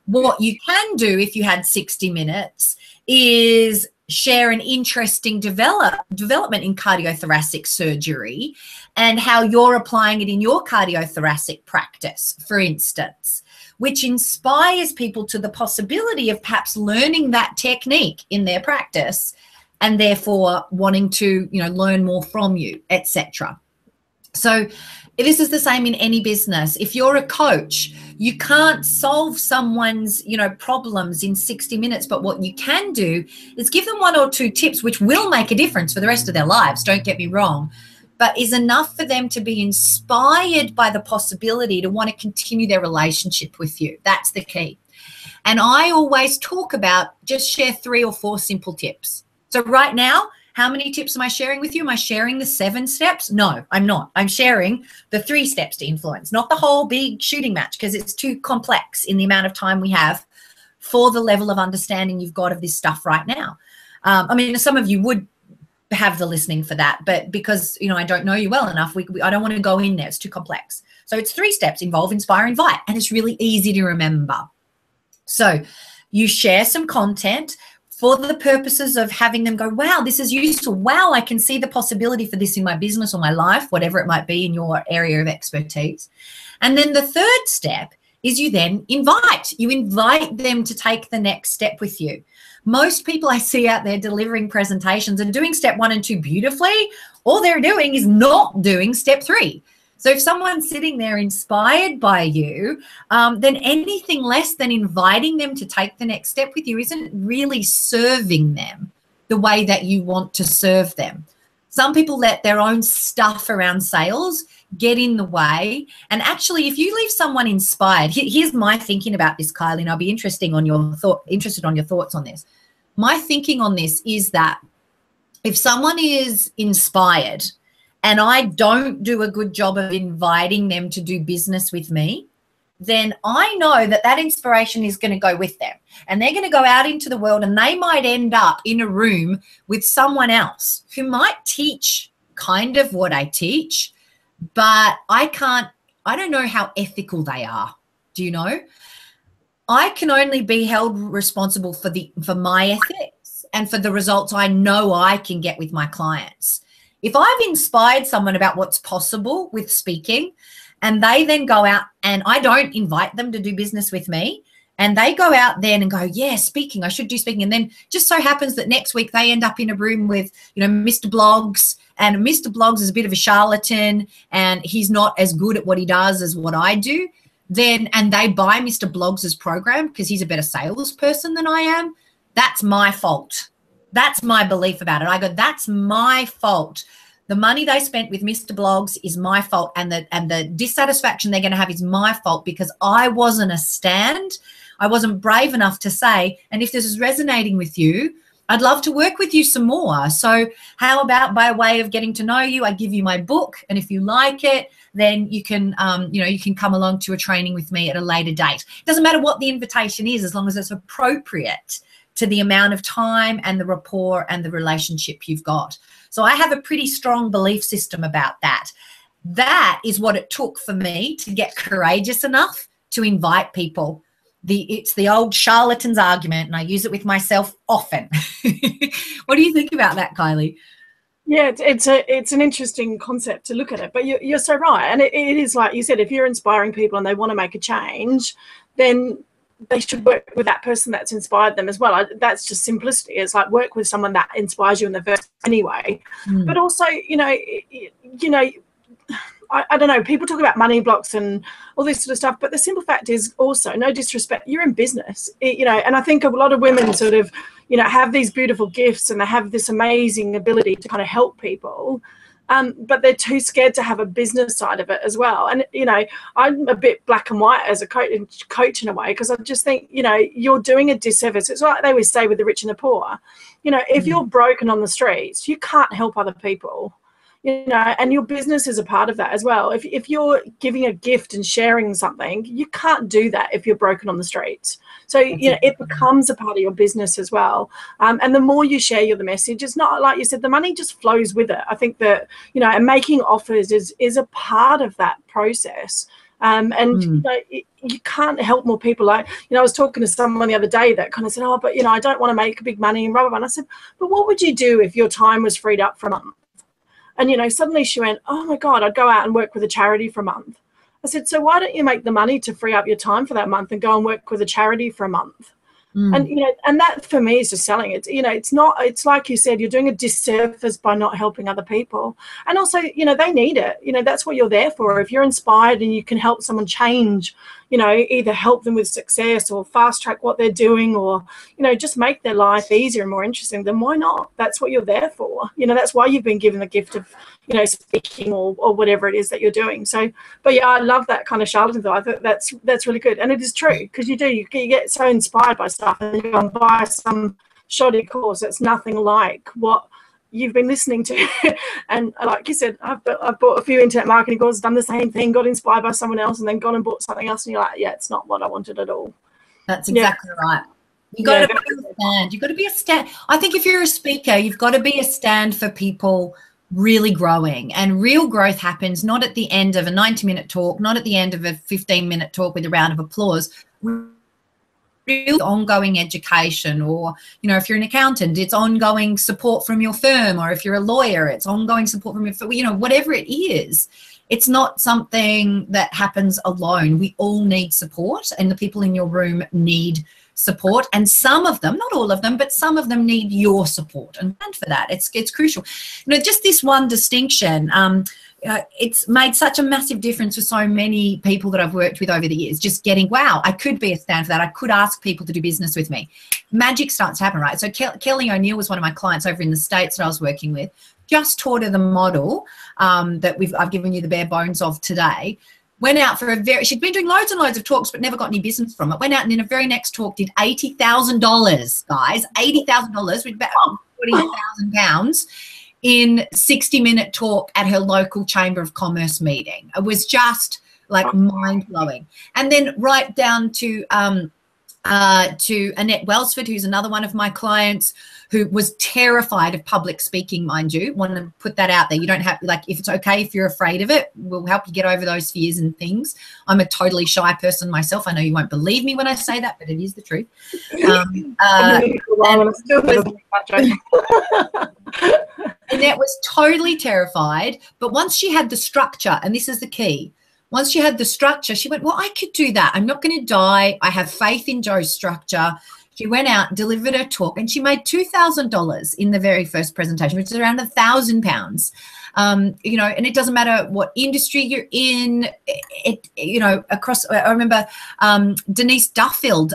What you can do if you had 60 minutes is share an interesting development in cardiothoracic surgery and how you're applying it in your cardiothoracic practice, for instance, which inspires people to the possibility of perhaps learning that technique in their practice and therefore wanting to, learn more from you, etc. So this is the same in any business. If you're a coach, you can't solve someone's, problems in 60 minutes, but what you can do is give them 1 or 2 tips, which will make a difference for the rest of their lives, don't get me wrong, but is enough for them to be inspired by the possibility to want to continue their relationship with you. That's the key. And I always talk about just share 3 or 4 simple tips. So right now, how many tips am I sharing with you? Am I sharing the 7 steps? No, I'm not. I'm sharing the 3 steps to influence, not the whole big shooting match, because it's too complex in the amount of time we have for the level of understanding you've got of this stuff right now. Some of you would have the listening for that, but because, I don't know you well enough, I don't want to go in there. It's too complex. So it's 3 steps: involve, inspire, invite. And it's really easy to remember. So you share some content for the purposes of having them go, wow, this is useful. Wow, I can see the possibility for this in my business or my life, whatever it might be in your area of expertise. And then the 3rd step is you then invite. You invite them to take the next step with you. Most people I see out there delivering presentations are doing step 1 and 2 beautifully. All they're doing is not doing step 3. So if someone's sitting there inspired by you, then anything less than inviting them to take the next step with you isn't really serving them the way that you want to serve them. Some people let their own stuff around sales get in the way. And actually, if you leave someone inspired, here's my thinking about this, Kylie, and I'll be interested on your thoughts on this. My thinking on this is that if someone is inspired and I don't do a good job of inviting them to do business with me, then I know that that inspiration is going to go with them. And they're going to go out into the world and they might end up in a room with someone else who might teach kind of what I teach, but I don't know how ethical they are. Do you know? I can only be held responsible for my ethics and for the results I know I can get with my clients. If I've inspired someone about what's possible with speaking, and they then go out, and I don't invite them to do business with me, and they go out then and go, yeah, speaking, I should do speaking. And then just so happens that next week they end up in a room with, Mr. Blogs, and Mr. Blogs is a bit of a charlatan and he's not as good at what he does as what I do. And they buy Mr. Blogs' program because he's a better salesperson than I am. That's my fault. That's my belief about it. I go, that's my fault. The money they spent with Mr. Blogs is my fault, and the dissatisfaction they're going to have is my fault because I wasn't a stand. I wasn't brave enough to say, and if this is resonating with you, I'd love to work with you some more. So how about by way of getting to know you, I give you my book, and if you like it, then you can, you can come along to a training with me at a later date. It doesn't matter what the invitation is, as long as it's appropriate to the amount of time and the rapport and the relationship you've got. So I have a pretty strong belief system about that. That is what it took for me to get courageous enough to invite people. It's the old charlatan's argument, and I use it with myself often. What do you think about that, Kylie?
Yeah, it's an interesting concept to look at it, but you're so right. And it is like you said, if you're inspiring people and they want to make a change, then they should work with that person that's inspired them as well. That's just simplicity. It's like work with someone that inspires you in the first anyway. But also, I don't know, people talk about money blocks and all this sort of stuff, but the simple fact is also, no disrespect, you're in business, and I think a lot of women sort of, have these beautiful gifts and they have this amazing ability to kind of help people, but they're too scared to have a business side of it as well. And, I'm a bit black and white as a coach in a way, because I just think, you're doing a disservice. It's like they always say with the rich and the poor, if you're broken on the streets, you can't help other people. And your business is a part of that as well. If you're giving a gift and sharing something, you can't do that if you're broken on the streets. So, it becomes a part of your business as well. And the more you share the message, it's not like you said, the money just flows with it. I think that, and making offers is a part of that process. You can't help more people. Like, I was talking to someone the other day that kind of said, but, I don't want to make big money and blah, blah, blah. And I said, but what would you do if your time was freed up for a month? And, suddenly she went, oh, my God, I'd go out and work with a charity for a month. I said, so why don't you make the money to free up your time for that month and go and work with a charity for a month? And, and that for me is just selling it. It's like you said, you're doing a disservice by not helping other people. And also, they need it. That's what you're there for. If you're inspired and you can help someone change, either help them with success or fast track what they're doing, or, just make their life easier and more interesting, then why not? That's what you're there for. That's why you've been given the gift of, speaking or whatever it is that you're doing. So, but yeah, I love that kind of charlatan though. I think that's really good. And it is true, because you get so inspired by stuff and you go and buy some shoddy course that's nothing like what you've been listening to. And like you said, I've bought a few internet marketing courses, done the same thing, got inspired by someone else, and then gone and bought something else, and you're like, yeah, it's not what I wanted at all.
That's exactly right. You've got to be a stand. You've got to be a stand. I think if you're a speaker, you've got to be a stand for people really growing. And real growth happens not at the end of a 90-minute talk, not at the end of a 15-minute talk with a round of applause. Real ongoing education, or if you're an accountant, it's ongoing support from your firm, or if you're a lawyer, it's ongoing support from your whatever it is. It's not something that happens alone. We all need support, and the people in your room need support, and some of them, not all of them, but some of them need your support, and for that it's crucial. Just this one distinction, it's made such a massive difference for so many people that I've worked with over the years, just getting, wow, I could be a stand for that. I could ask people to do business with me. Magic starts to happen, right? So Kelly O'Neill was one of my clients over in the States that I was working with. Just taught her the model that I've given you the bare bones of today. Went out for she'd been doing loads and loads of talks but never got any business from it. Went out and in a very next talk did $80,000, guys, $80,000 with about £40,000 in 60-minute talk at her local Chamber of Commerce meeting. It was just like mind-blowing. And then right down to to Annette Welsford, who's another one of my clients, who was terrified of public speaking, mind you. Want to put that out there. You don't have, like, if it's okay if you're afraid of it, we'll help you get over those fears and things. I'm a totally shy person myself. I know you won't believe me when I say that, but it is the truth. Annette was totally terrified, but once she had the structure, and this is the key, once she had the structure, she went, well, I could do that. I'm not going to die. I have faith in Joe's structure. She went out, delivered her talk, and she made $2,000 in the very first presentation, which is around £1,000. You know, and it doesn't matter what industry you're in. You know, across. I remember Denise Duffield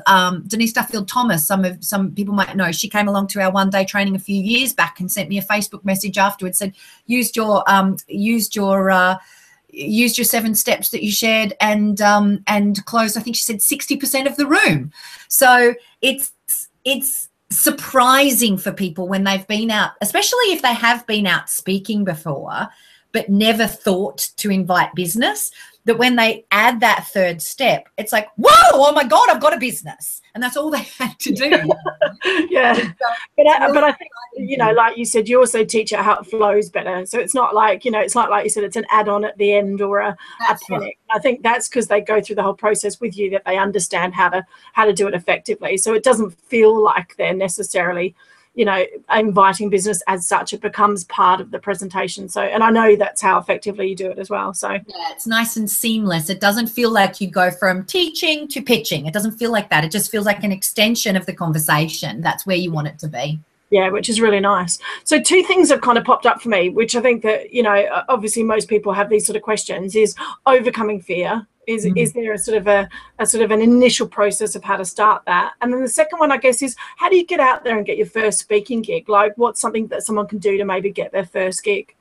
Thomas. Some people might know. She came along to our one-day training a few years back and sent me a Facebook message afterwards. Said, used your 7 steps that you shared and closed, I think she said 60% of the room. So it's surprising for people when they've been out, especially if they have been out speaking before, but never thought to invite business, that when they add that third step, it's like, whoa, oh my God, I've got a business. And that's all they had to do.
Yeah. But I think, you know, like you said, you also teach it how it flows better. So it's not like, you know, it's not like you said, it's an add-on at the end or a panic. Right. I think that's because they go through the whole process with you, that they understand how to do it effectively. So it doesn't feel like they're necessarily, you know, inviting business as such. It becomes part of the presentation. So, and I know that's how effectively you do it as well. So
yeah, it's nice and seamless. It doesn't feel like you go from teaching to pitching. It doesn't feel like that. It just feels like an extension of the conversation. That's where you want it to be.
Yeah, which is really nice. So 2 things have kind of popped up for me, which I think that, you know, obviously most people have these sort of questions, is overcoming fear. Is there a sort of an initial process of how to start that? And then the second one, I guess, is how do you get out there and get your first speaking gig? Like, what's something that someone can do to maybe get their first gig?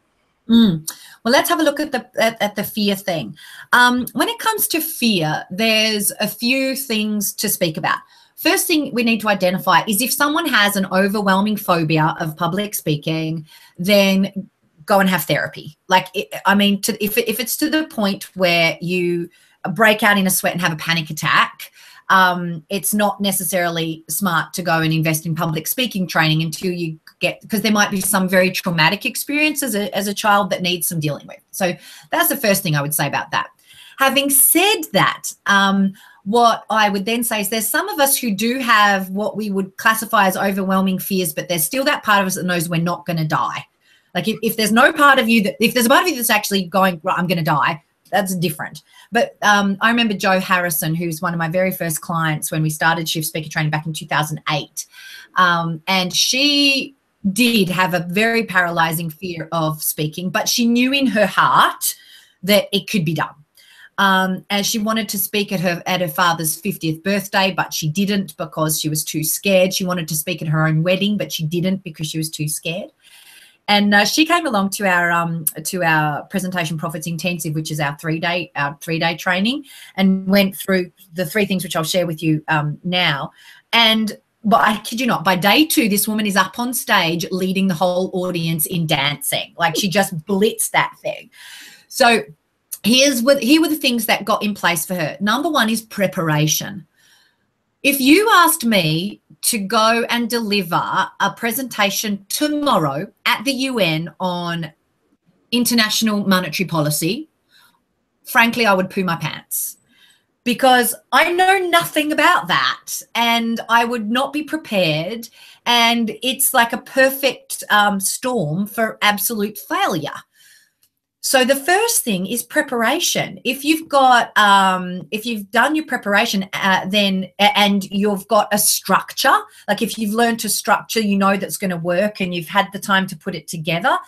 Well, let's have a look at the fear thing. When it comes to fear, there's a few things to speak about. First thing we need to identify is if someone has an overwhelming phobia of public speaking, then go and have therapy. Like, if it's to the point where you break out in a sweat and have a panic attack, it's not necessarily smart to go and invest in public speaking training until you get, because there might be some very traumatic experience as a child that needs some dealing with. So that's the first thing I would say about that. Having said that, what I would then say is there's some of us who do have what we would classify as overwhelming fears, but there's still that part of us that knows we're not going to die. Like if there's no part of you if there's a part of you that's actually going, right, I'm going to die, that's different. But I remember Jo Harrison, who's one of my very first clients when we started Shift Speaker Training back in 2008. And she did have a very paralyzing fear of speaking, but she knew in her heart that it could be done. And she wanted to speak at her father's 50th birthday, but she didn't because she was too scared. She wanted to speak at her own wedding, but she didn't because she was too scared. And she came along to our Presentation Profits Intensive, which is our three-day training, and went through the 3 things which I'll share with you now. But I kid you not, by day 2, this woman is up on stage leading the whole audience in dancing. Like, she just blitzed that thing. So here were the things that got in place for her. Number 1 is preparation. If you asked me to go and deliver a presentation tomorrow at the UN on international monetary policy, frankly, I would poo my pants, because I know nothing about that and I would not be prepared. And it's like a perfect storm for absolute failure. So the first thing is preparation. If you've got, if you've done your preparation, then and you've got a structure, like if you've learned to structure, you know that's going to work, and you've had the time to put it together,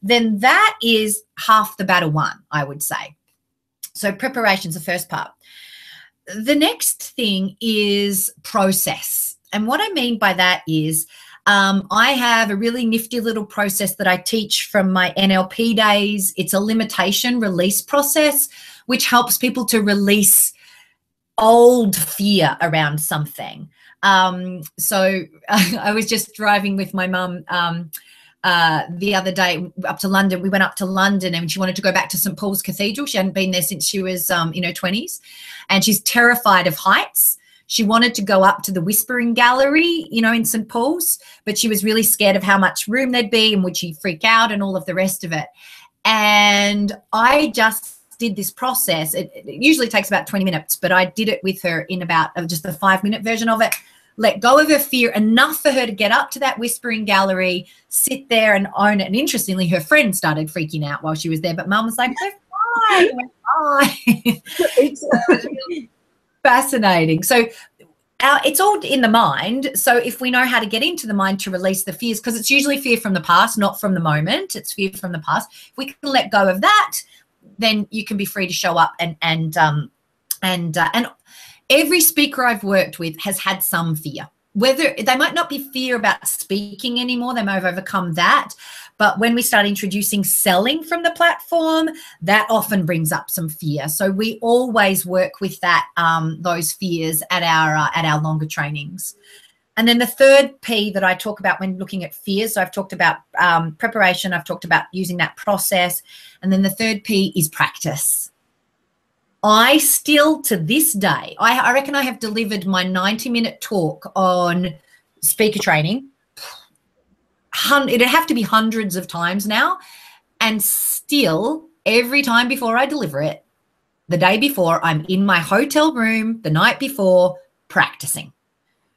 then that is half the battle won, I would say. So preparation's the first part. The next thing is process, and what I mean by that is, I have a really nifty little process that I teach from my NLP days. It's a limitation release process, which helps people to release old fear around something. So I was just driving with my mum the other day up to London. We went up to London and she wanted to go back to St. Paul's Cathedral. She hadn't been there since she was in her 20s, and she's terrified of heights. She wanted to go up to the Whispering Gallery, you know, in St. Paul's, but she was really scared of how much room there'd be and would she freak out and all of the rest of it. And I just did this process. It usually takes about 20 minutes, but I did it with her in about just the 5-minute version of it. Let go of her fear enough for her to get up to that Whispering Gallery, sit there and own it. And interestingly, her friend started freaking out while she was there, but Mum was like, "We're fine, we're fine." It was really fascinating. So it's all in the mind. So if we know how to get into the mind to release the fears, because it's usually fear from the past, not from the moment. It's fear from the past. If we can let go of that, then you can be free to show up and every speaker I've worked with has had some fear. Whether they might not be fear about speaking anymore, they may have overcome that. But when we start introducing selling from the platform, that often brings up some fear. So we always work with that, those fears at our longer trainings. And then the third P that I talk about when looking at fears, so I've talked about preparation, I've talked about using that process, and then the third P is practice. I still, to this day, I reckon I have delivered my 90-minute talk on speaker training. It'd have to be hundreds of times now. And still, every time before I deliver it, the day before, I'm in my hotel room the night before practicing.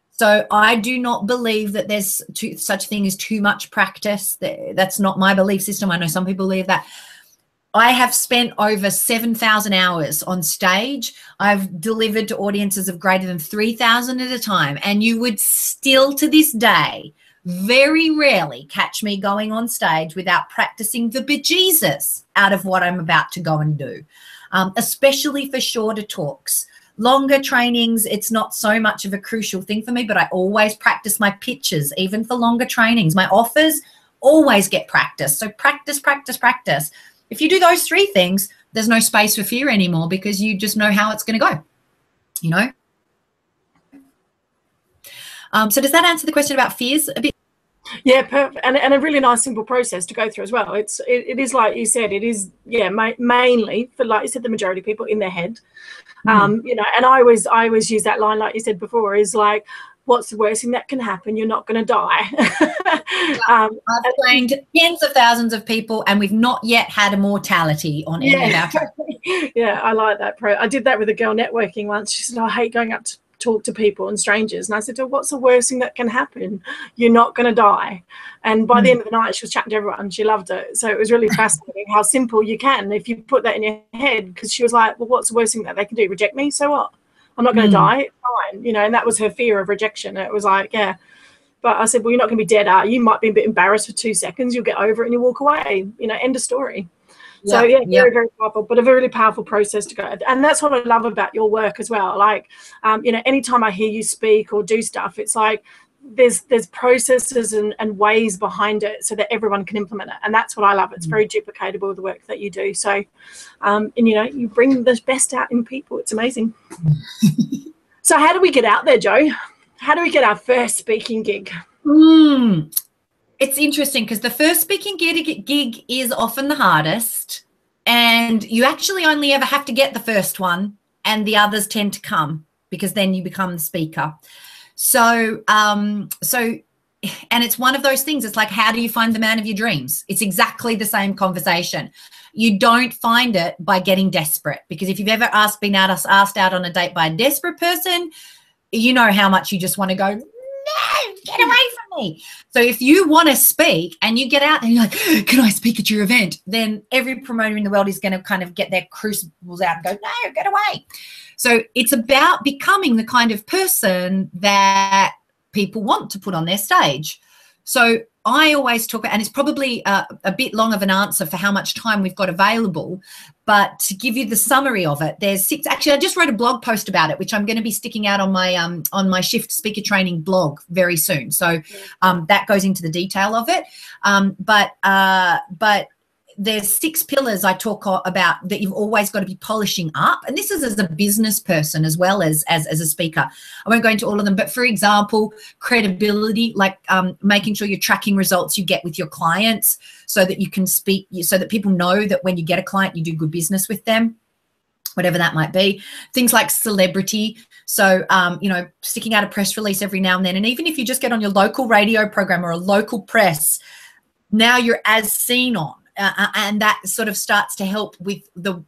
So I do not believe that there's such thing as too much practice. That's not my belief system. I know some people believe that. I have spent over 7,000 hours on stage. I've delivered to audiences of greater than 3,000 at a time. And you would still to this day very rarely catch me going on stage without practicing the bejesus out of what I'm about to go and do, especially for shorter talks. Longer trainings, it's not so much of a crucial thing for me, but I always practice my pitches, even for longer trainings. My offers always get practice. So practice, practice, practice. If you do those three things, there's no space for fear anymore because you just know how it's going to go, you know? So does that answer the question about fears a bit?
Yeah, perfect. And a really nice, simple process to go through as well. It is like you said, it is, yeah, mainly for, like you said, the majority of people in their head. You know, and I always use that line, like you said before, is like, what's the worst thing that can happen? You're not going to die.
I've trained tens of thousands of people and we've not yet had a mortality on any of our trainings.
Yeah, I like that. I did that with a girl networking once. She said, I hate going up to talk to people and strangers. And I said, oh, what's the worst thing that can happen? You're not going to die. And by the end of the night, she was chatting to everyone. She loved it. So it was really fascinating how simple you can if you put that in your head. Because she was like, well, what's the worst thing that they can do? Reject me? So what? I'm not going to die. It's fine. You know, and that was her fear of rejection. It was like, yeah. But I said, well, you're not going to be dead, are you? You might be a bit embarrassed for 2 seconds. You'll get over it and you walk away. You know, end of story. So, yeah, very, very powerful, but a very powerful process to go. And that's what I love about your work as well. Like, you know, anytime I hear you speak or do stuff, it's like there's processes and ways behind it so that everyone can implement it. And that's what I love. It's very duplicatable, the work that you do. So, and, you know, you bring the best out in people. It's amazing. So how do we get out there, Jo? How do we get our first speaking gig?
It's interesting because the first speaking gig is often the hardest, and you actually only ever have to get the first one and the others tend to come because then you become the speaker. So, and it's one of those things. It's like, how do you find the man of your dreams? It's exactly the same conversation. You don't find it by getting desperate, because if you've ever been asked out on a date by a desperate person, you know how much you just want to go, no, get away from me. So if you want to speak and you get out and you're like, can I speak at your event? Then every promoter in the world is going to kind of get their crucibles out and go, no, get away. So it's about becoming the kind of person that people want to put on their stage. So I always talk about, and it's probably a bit long of an answer for how much time we've got available, but to give you the summary of it, there's 6. Actually, I just wrote a blog post about it, which I'm going to be sticking out on my Shift Speaker Training blog very soon. So that goes into the detail of it. But there's 6 pillars I talk about that you've always got to be polishing up. And this is as a business person as well as a speaker. I won't go into all of them, but for example, credibility, like making sure you're tracking results you get with your clients so that you can speak, so that people know that when you get a client, you do good business with them. whatever that might be. Things like celebrity. So, you know, sticking out a press release every now and then. And even if you just get on your local radio program or a local press, now you're as seen on. And that sort of starts to help with the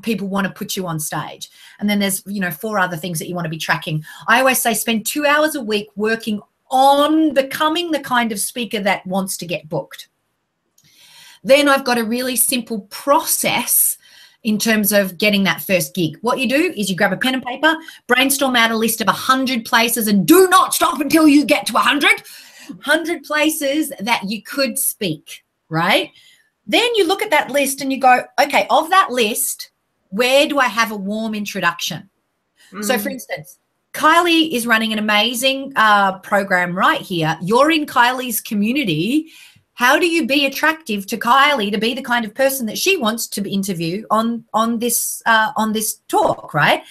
people want to put you on stage. And then there's, you know, 4 other things that you want to be tracking. I always say spend 2 hours a week working on becoming the kind of speaker that wants to get booked. Then I've got a really simple process in terms of getting that first gig. What you do is you grab a pen and paper, brainstorm out a list of 100 places, and do not stop until you get to 100 places that you could speak, right? Then you look at that list and you go, okay, of that list, where do I have a warm introduction? So for instance, Kylie is running an amazing program right here. You're in Kylie's community. How do you be attractive to Kylie to be the kind of person that she wants to interview on this talk, right?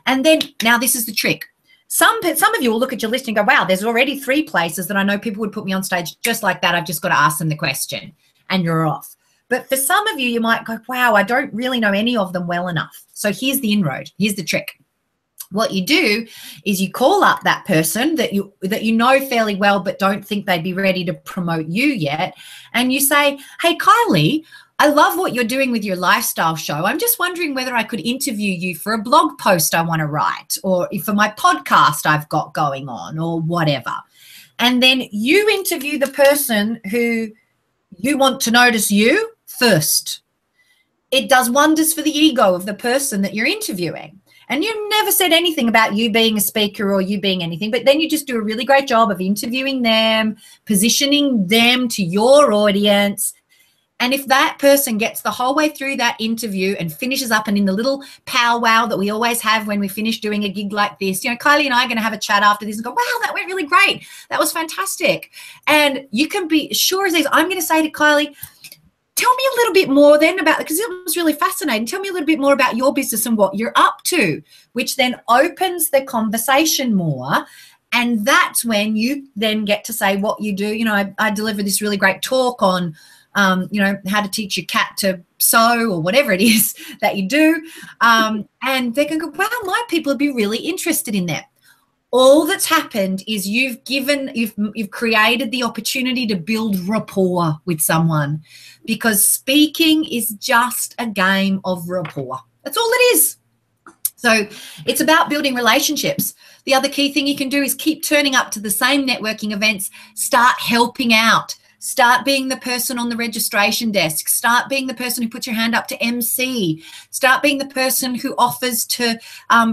And then now this is the trick. Some of you will look at your list and go, wow, there's already 3 places that I know people would put me on stage just like that. I've just got to ask them the question and you're off. But for some of you, you might go, wow, I don't really know any of them well enough. So here's the inroad. Here's the trick. What you do is you call up that person that you know fairly well but don't think they'd be ready to promote you yet, and you say, hey, Kylie, I love what you're doing with your lifestyle show. I'm just wondering whether I could interview you for a blog post I want to write, or for my podcast I've got going on, or whatever. And then you interview the person who you want to notice you first. It does wonders for the ego of the person that you're interviewing. And you never said anything about you being a speaker or you being anything, but then you just do a really great job of interviewing them, positioning them to your audience. And if that person gets the whole way through that interview and finishes up, and in the little powwow that we always have when we finish doing a gig like this, you know, Kylie and I are going to have a chat after this and go, wow, that went really great. That was fantastic. And you can be sure as is, I'm going to say to Kylie, tell me a little bit more then about, because it was really fascinating. Tell me a little bit more about your business and what you're up to, which then opens the conversation more. And that's when you then get to say what you do. You know, I deliver this really great talk on, you know, how to teach your cat to sew or whatever it is that you do. And they can go, wow, my people would be really interested in that. All that's happened is you've created the opportunity to build rapport with someone, because speaking is just a game of rapport. That's all it is. So it's about building relationships. The other key thing you can do is keep turning up to the same networking events, start helping out. Start being the person on the registration desk. Start being the person who puts your hand up to MC. Start being the person who offers to,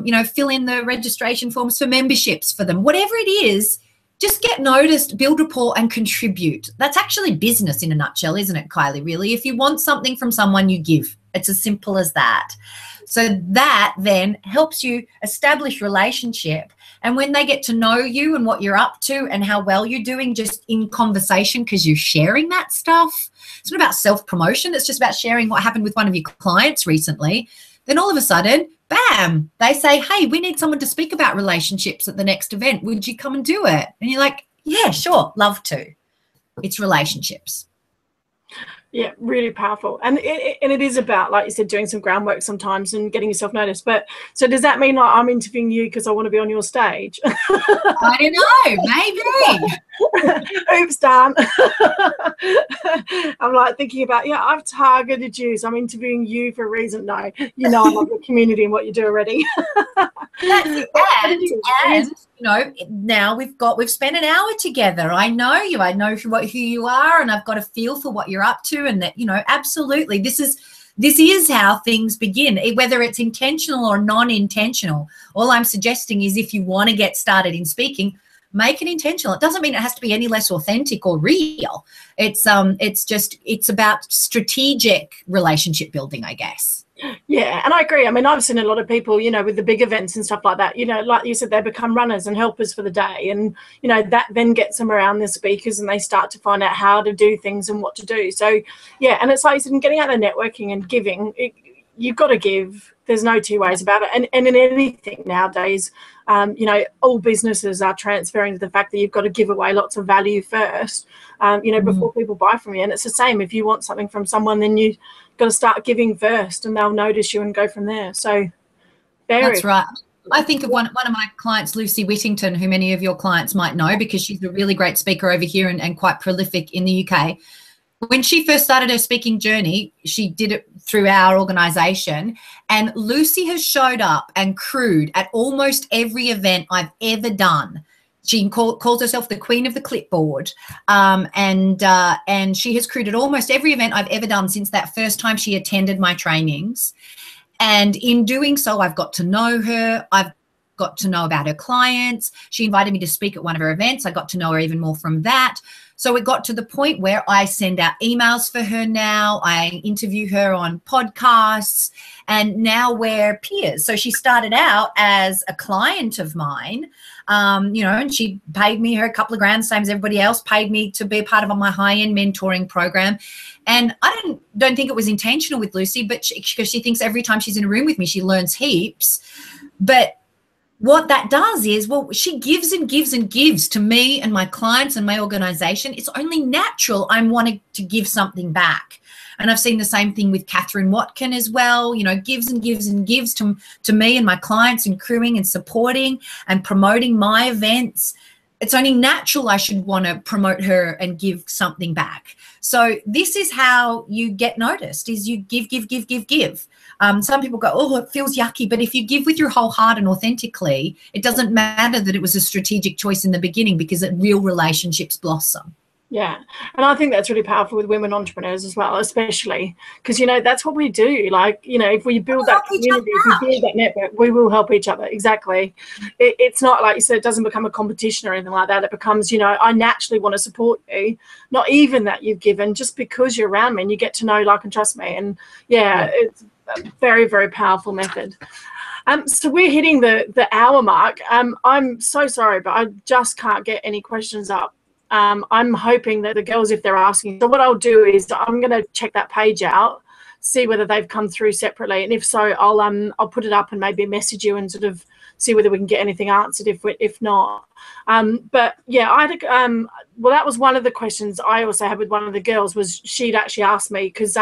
you know, fill in the registration forms for memberships for them. Whatever it is, just get noticed, build rapport, and contribute. That's actually business in a nutshell, isn't it, Kylie, really? If you want something from someone, you give. It's as simple as that. So that then helps you establish relationship. And when they get to know you and what you're up to and how well you're doing just in conversation, because you're sharing that stuff, it's not about self-promotion. It's just about sharing what happened with one of your clients recently. Then all of a sudden, bam, they say, hey, we need someone to speak about relationships at the next event. Would you come and do it? And you're like, yeah, sure, love to. It's relationships.
Yeah, really powerful. And it is about, like you said, doing some groundwork sometimes and getting yourself noticed. But so does that mean like I'm interviewing you because I want to be on your stage?
I don't know, maybe.
Oops, Dan. I'm like thinking about, yeah, I've targeted you, so I'm interviewing you for a reason. No, you know I love your community and what you do already.
and you know, now we've spent an hour together. I know you. I know who you are, and I've got a feel for what you're up to, and that, you know, absolutely, this is how things begin, whether it's intentional or non-intentional. All I'm suggesting is if you want to get started in speaking, make it intentional. It doesn't mean it has to be any less authentic or real. It's about strategic relationship building, I guess.
Yeah, and I agree. I mean, I've seen a lot of people, you know, with the big events and stuff like that, you know, like you said, they become runners and helpers for the day. And, you know, that then gets them around the speakers and they start to find out how to do things and what to do. So, yeah, and it's like you said, getting out there networking and giving, you've got to give. There's no two ways about it. And in anything nowadays, you know, all businesses are transferring to the fact that you've got to give away lots of value first, you know, before people buy from you. And it's the same. If you want something from someone, then you've got to start giving first, and they'll notice you and go from there. So
that's right. I think of one of my clients, Lucy Whittington, who many of your clients might know because she's a really great speaker over here and quite prolific in the UK. When she first started her speaking journey, she did it through our organisation, and Lucy has showed up and crewed at almost every event I've ever done. She calls herself the queen of the clipboard, and she has crewed at almost every event I've ever done since that first time she attended my trainings. And in doing so, I've got to know her. I've got to know about her clients. She invited me to speak at one of her events. I got to know her even more from that. So it got to the point where I send out emails for her now. I interview her on podcasts, and now we're peers. So she started out as a client of mine, you know, and she paid me her couple of grand, same as everybody else, paid me to be a part of my high-end mentoring program. And I don't think it was intentional with Lucy, but because she thinks every time she's in a room with me, she learns heaps. But what that does is, well, she gives and gives and gives to me and my clients and my organization. It's only natural I'm wanting to give something back. And I've seen the same thing with Catherine Watkin as well, you know, gives and gives and gives to me and my clients, and crewing and supporting and promoting my events. It's only natural I should want to promote her and give something back. So this is how you get noticed, is you give, give, give, give, give. Some people go, oh, it feels yucky. But if you give with your whole heart and authentically, it doesn't matter that it was a strategic choice in the beginning, because real relationships blossom.
Yeah. And I think that's really powerful with women entrepreneurs as well, especially because, you know, that's what we do. Like, you know, if we build that community, if we build that network, we will help each other. Exactly. It's not like you said, it doesn't become a competition or anything like that. It becomes, you know, I naturally want to support you, not even that you've given, just because you're around me and you get to know, like, and trust me. And yeah. It's a very, very powerful method. So we're hitting the hour mark. I'm so sorry, but I just can't get any questions up. I'm hoping that the girls, if they're asking, so what I'll do is I'm going to check that page out, see whether they've come through separately, and if so, I'll put it up and maybe message you and sort of see whether we can get anything answered. If not, but yeah, well, that was one of the questions I also had with one of the girls, was she'd actually asked me, because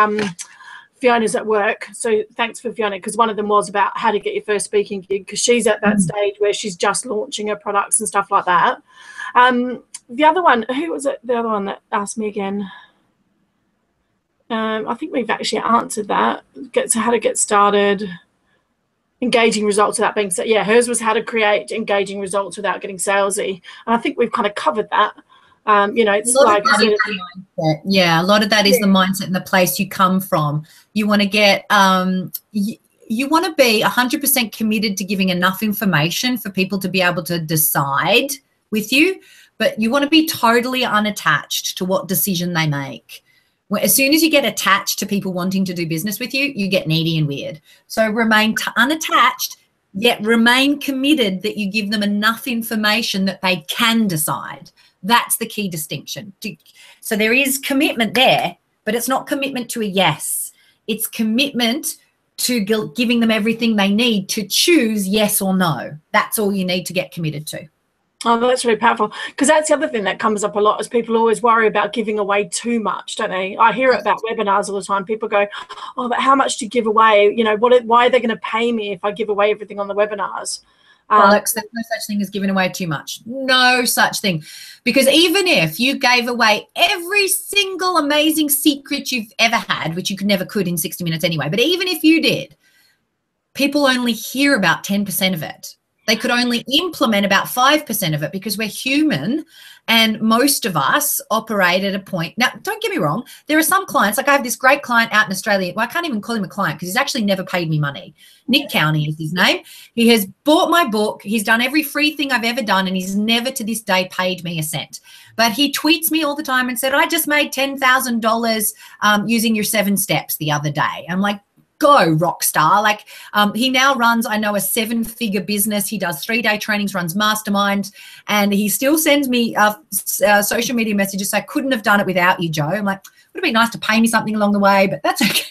Fiona's at work, so thanks for Fiona, because one of them was about how to get your first speaking gig, because she's at that stage where she's just launching her products and stuff like that. The other one, who was it? The other one that asked me again. I think we've actually answered that. How to get started, engaging results without being, yeah, hers was how to create engaging results without getting salesy. And I think we've kind of covered that. You know, it's like,
yeah, a lot of that is the mindset and the place you come from. You want to get, you want to be 100% committed to giving enough information for people to be able to decide with you, but you want to be totally unattached to what decision they make. As soon as you get attached to people wanting to do business with you, you get needy and weird. So remain unattached, yet remain committed that you give them enough information that they can decide. That's the key distinction. So there is commitment there, but it's not commitment to a yes. It's commitment to giving them everything they need to choose yes or no. That's all you need to get committed to.
Oh, that's really powerful, because that's the other thing that comes up a lot, is people always worry about giving away too much, don't they? I hear it about webinars all the time. People go, oh, but how much do you give away? You know, why are they going to pay me if I give away everything on the webinars?
Alex, there's no such thing as giving away too much. No such thing. Because even if you gave away every single amazing secret you've ever had, which you never could in 60 minutes anyway, but even if you did, people only hear about 10% of it. They could only implement about 5% of it, because we're human and most of us operate at a point. Now, don't get me wrong. There are some clients, like I have this great client out in Australia. Well, I can't even call him a client because he's actually never paid me money. Nick County is his name. He has bought my book. He's done every free thing I've ever done, and he's never to this day paid me a cent. But he tweets me all the time and said, I just made $10,000 using your 7 steps the other day. I'm like, go rock star. Like he now runs, I know, a 7-figure business. He does 3-day trainings, runs masterminds, and he still sends me social media messages. So I couldn't have done it without you, Joe. I'm like, would it be nice to pay me something along the way, but that's okay.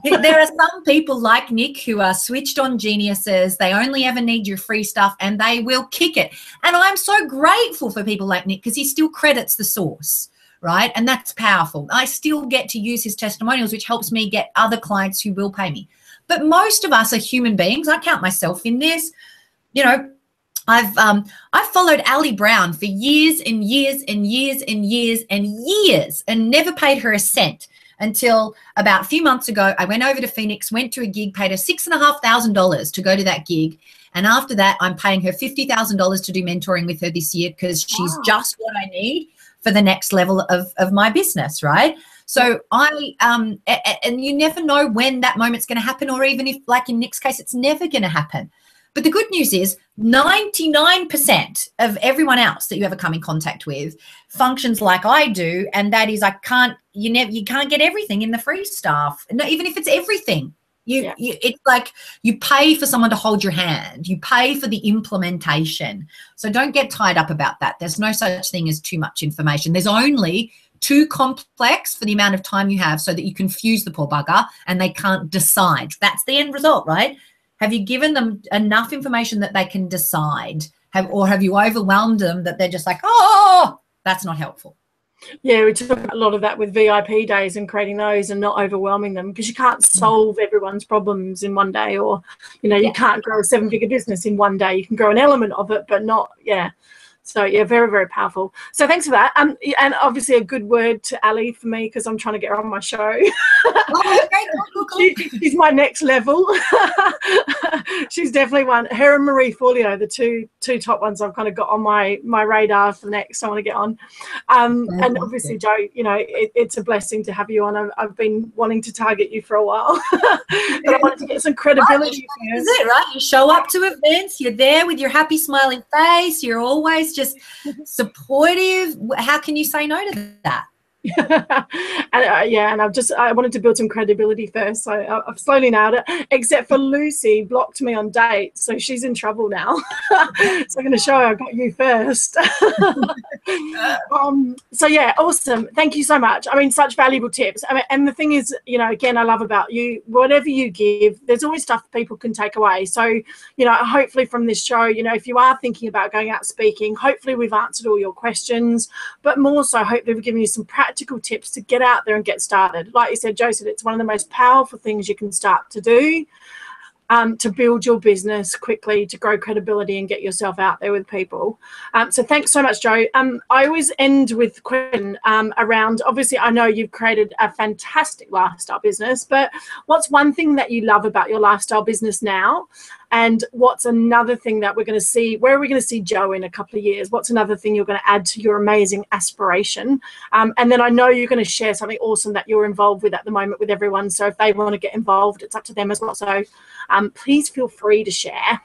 There are some people like Nick who are switched on geniuses. They only ever need your free stuff and they will kick it. And I'm so grateful for people like Nick because he still credits the source, right? And that's powerful. I still get to use his testimonials, which helps me get other clients who will pay me. But most of us are human beings. I count myself in this. You know, I've followed Ali Brown for years and years and years and years and years and never paid her a cent until about a few months ago. I went over to Phoenix, went to a gig, paid her $6,500 to go to that gig. And after that, I'm paying her $50,000 to do mentoring with her this year because she's just what I need for the next level of my business, right? So and you never know when that moment's going to happen, or even if, like in Nick's case, it's never going to happen. But the good news is 99% of everyone else that you ever come in contact with functions like I do, and that is you can't get everything in the free stuff. No, even if it's everything. It's like you pay for someone to hold your hand. You pay for the implementation. So don't get tied up about that. There's no such thing as too much information. There's only too complex for the amount of time you have so that you confuse the poor bugger and they can't decide. That's the end result, right? Have you given them enough information that they can decide? Or have you overwhelmed them that they're just like, oh, that's not helpful?
Yeah, we talk about a lot of that with VIP days and creating those and not overwhelming them, because you can't solve everyone's problems in one day, or, you can't grow a 7-figure business in one day. You can grow an element of it, but not, So, very, very powerful. So thanks for that. And obviously a good word to Ali for me, because I'm trying to get her on my show. She's my next level. She's definitely one. Her and Marie Forleo, the two top ones I've kind of got on my radar for next I want to get on. And obviously, Joe, it's a blessing to have you on. I've been wanting to target you for a while. But I wanted to get some credibility.
Is it right? You show up to events, you're there with your happy smiling face, you're always just supportive. How can you say no to that?
And I wanted to build some credibility first, so I've slowly nailed it, except for Lucy blocked me on dates, so she's in trouble now. So I'm going to show her I got you first. So awesome, thank you so much. I mean, such valuable tips. And the thing is, again, I love about you, whatever you give, there's always stuff people can take away. So hopefully from this show, if you are thinking about going out speaking, hopefully we've answered all your questions, but more so hopefully we've given you some practical tips to get out there and get started. Like you said, Joe said, it's one of the most powerful things you can start to do to build your business quickly, to grow credibility and get yourself out there with people. So thanks so much, Joe. I always end with a question around, obviously, I know you've created a fantastic lifestyle business, but what's one thing that you love about your lifestyle business now? And what's another thing that we're going to see? Where are we going to see Joe in a couple of years? What's another thing you're going to add to your amazing aspiration? And then I know you're going to share something awesome that you're involved with at the moment with everyone. So if they want to get involved, it's up to them as well. So please feel free to share.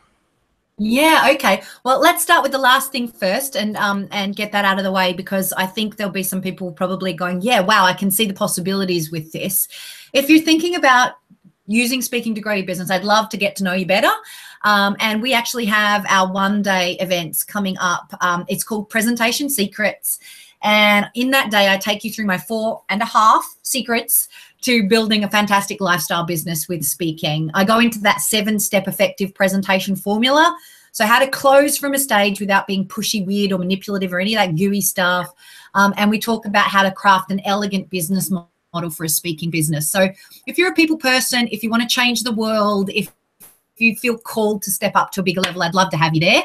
Yeah, okay. Well, let's start with the last thing first and get that out of the way, because I think there'll be some people probably going, yeah, wow, I can see the possibilities with this. If you're thinking about using speaking to grow your business, I'd love to get to know you better. And we actually have our one-day events coming up. It's called Presentation Secrets. And in that day, I take you through my 4.5 secrets to building a fantastic lifestyle business with speaking. I go into that 7-step effective presentation formula. So how to close from a stage without being pushy, weird, or manipulative, or any of that gooey stuff. And we talk about how to craft an elegant business model for a speaking business. So if you're a people person, if you want to change the world, if you feel called to step up to a bigger level, I'd love to have you there.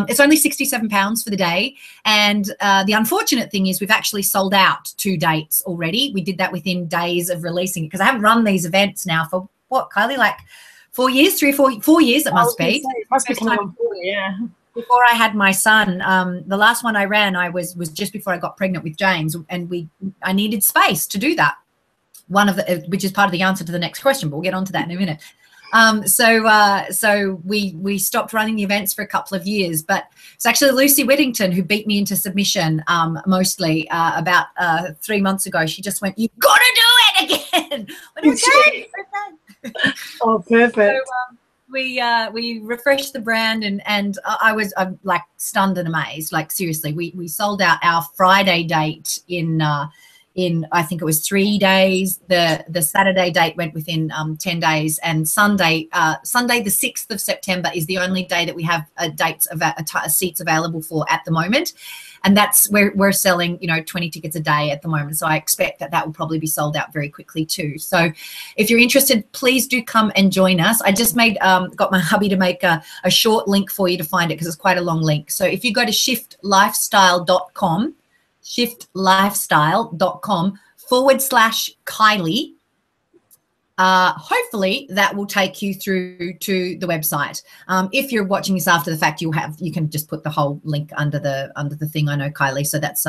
It's only £67 for the day. And the unfortunate thing is we've actually sold out 2 dates already. We did that within days of releasing it, because I haven't run these events now for what, Kylie, like 4 years, 4 years it must be.
It must be coming on 4, yeah.
Before I had my son, the last one I ran, was just before I got pregnant with James, and I needed space to do that. Which is part of the answer to the next question, but we'll get onto that in a minute. So we stopped running the events for a couple of years, but it's actually Lucy Whittington who beat me into submission mostly about 3 months ago. She just went, "You've got to do it again." Went, okay.
Oh, perfect.
So, we refreshed the brand, and I'm like stunned and amazed. Like, seriously, we sold out our Friday date in I think it was 3 days. The Saturday date went within 10 days, and Sunday the 6th of September is the only day that we have seats available for at the moment. And that's where we're selling, 20 tickets a day at the moment. So I expect that will probably be sold out very quickly too. So if you're interested, please do come and join us. I just got my hubby to make a short link for you to find it, because it's quite a long link. So if you go to shiftlifestyle.com/Kylie, hopefully that will take you through to the website. If you're watching this after the fact, you can just put the whole link under the thing. I know, Kylie. So that's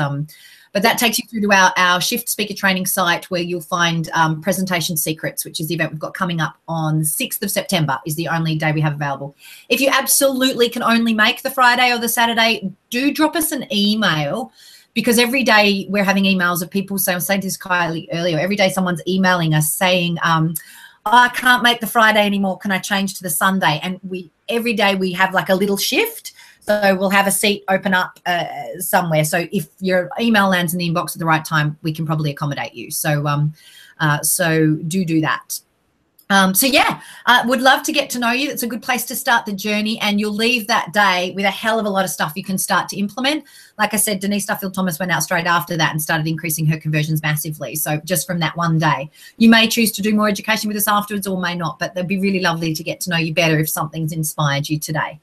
but that takes you through to our Shift Speaker Training site, where you'll find Presentation Secrets, which is the event we've got coming up on the 6th of September, is the only day we have available. If you absolutely can only make the Friday or the Saturday, do drop us an email, because every day we're having emails of people. So I was saying to this Kylie earlier, every day someone's emailing us saying, I can't make the Friday anymore. Can I change to the Sunday? And every day we have like a little shift. So we'll have a seat open up somewhere. So if your email lands in the inbox at the right time, we can probably accommodate you. So do that. So yeah, would love to get to know you. It's a good place to start the journey, and you'll leave that day with a hell of a lot of stuff you can start to implement. Like I said, Denise Duffield-Thomas went out straight after that and started increasing her conversions massively. So just from that one day, you may choose to do more education with us afterwards, or may not, but it'd be really lovely to get to know you better if something's inspired you today.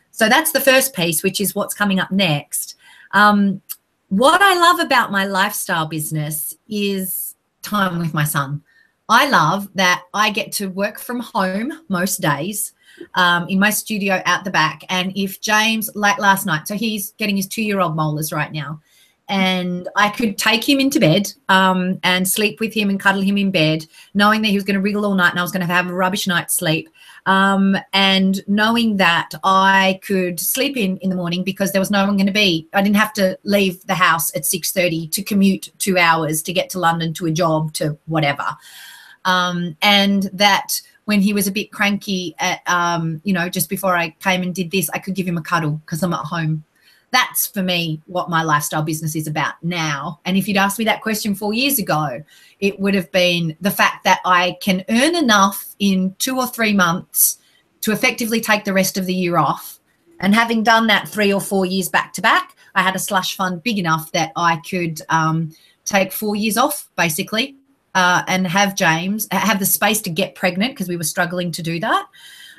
So that's the first piece, which is what's coming up next. What I love about my lifestyle business is time with my son. I love that I get to work from home most days, in my studio out the back. And if James, like last night, so he's getting his 2-year-old molars right now, and I could take him into bed and sleep with him and cuddle him in bed, knowing that he was going to wriggle all night and I was going to have a rubbish night's sleep, and knowing that I could sleep in the morning because there was no one going to be. I didn't have to leave the house at 6:30 to commute 2 hours to get to London, to a job, to whatever. And that when he was a bit cranky at, just before I came and did this, I could give him a cuddle because I'm at home. That's for me what my lifestyle business is about now. And if you'd asked me that question 4 years ago, it would have been the fact that I can earn enough in 2 or 3 months to effectively take the rest of the year off. And having done that 3 or 4 years back to back, I had a slush fund big enough that I could take 4 years off, basically. And have James have the space to get pregnant, because we were struggling to do that.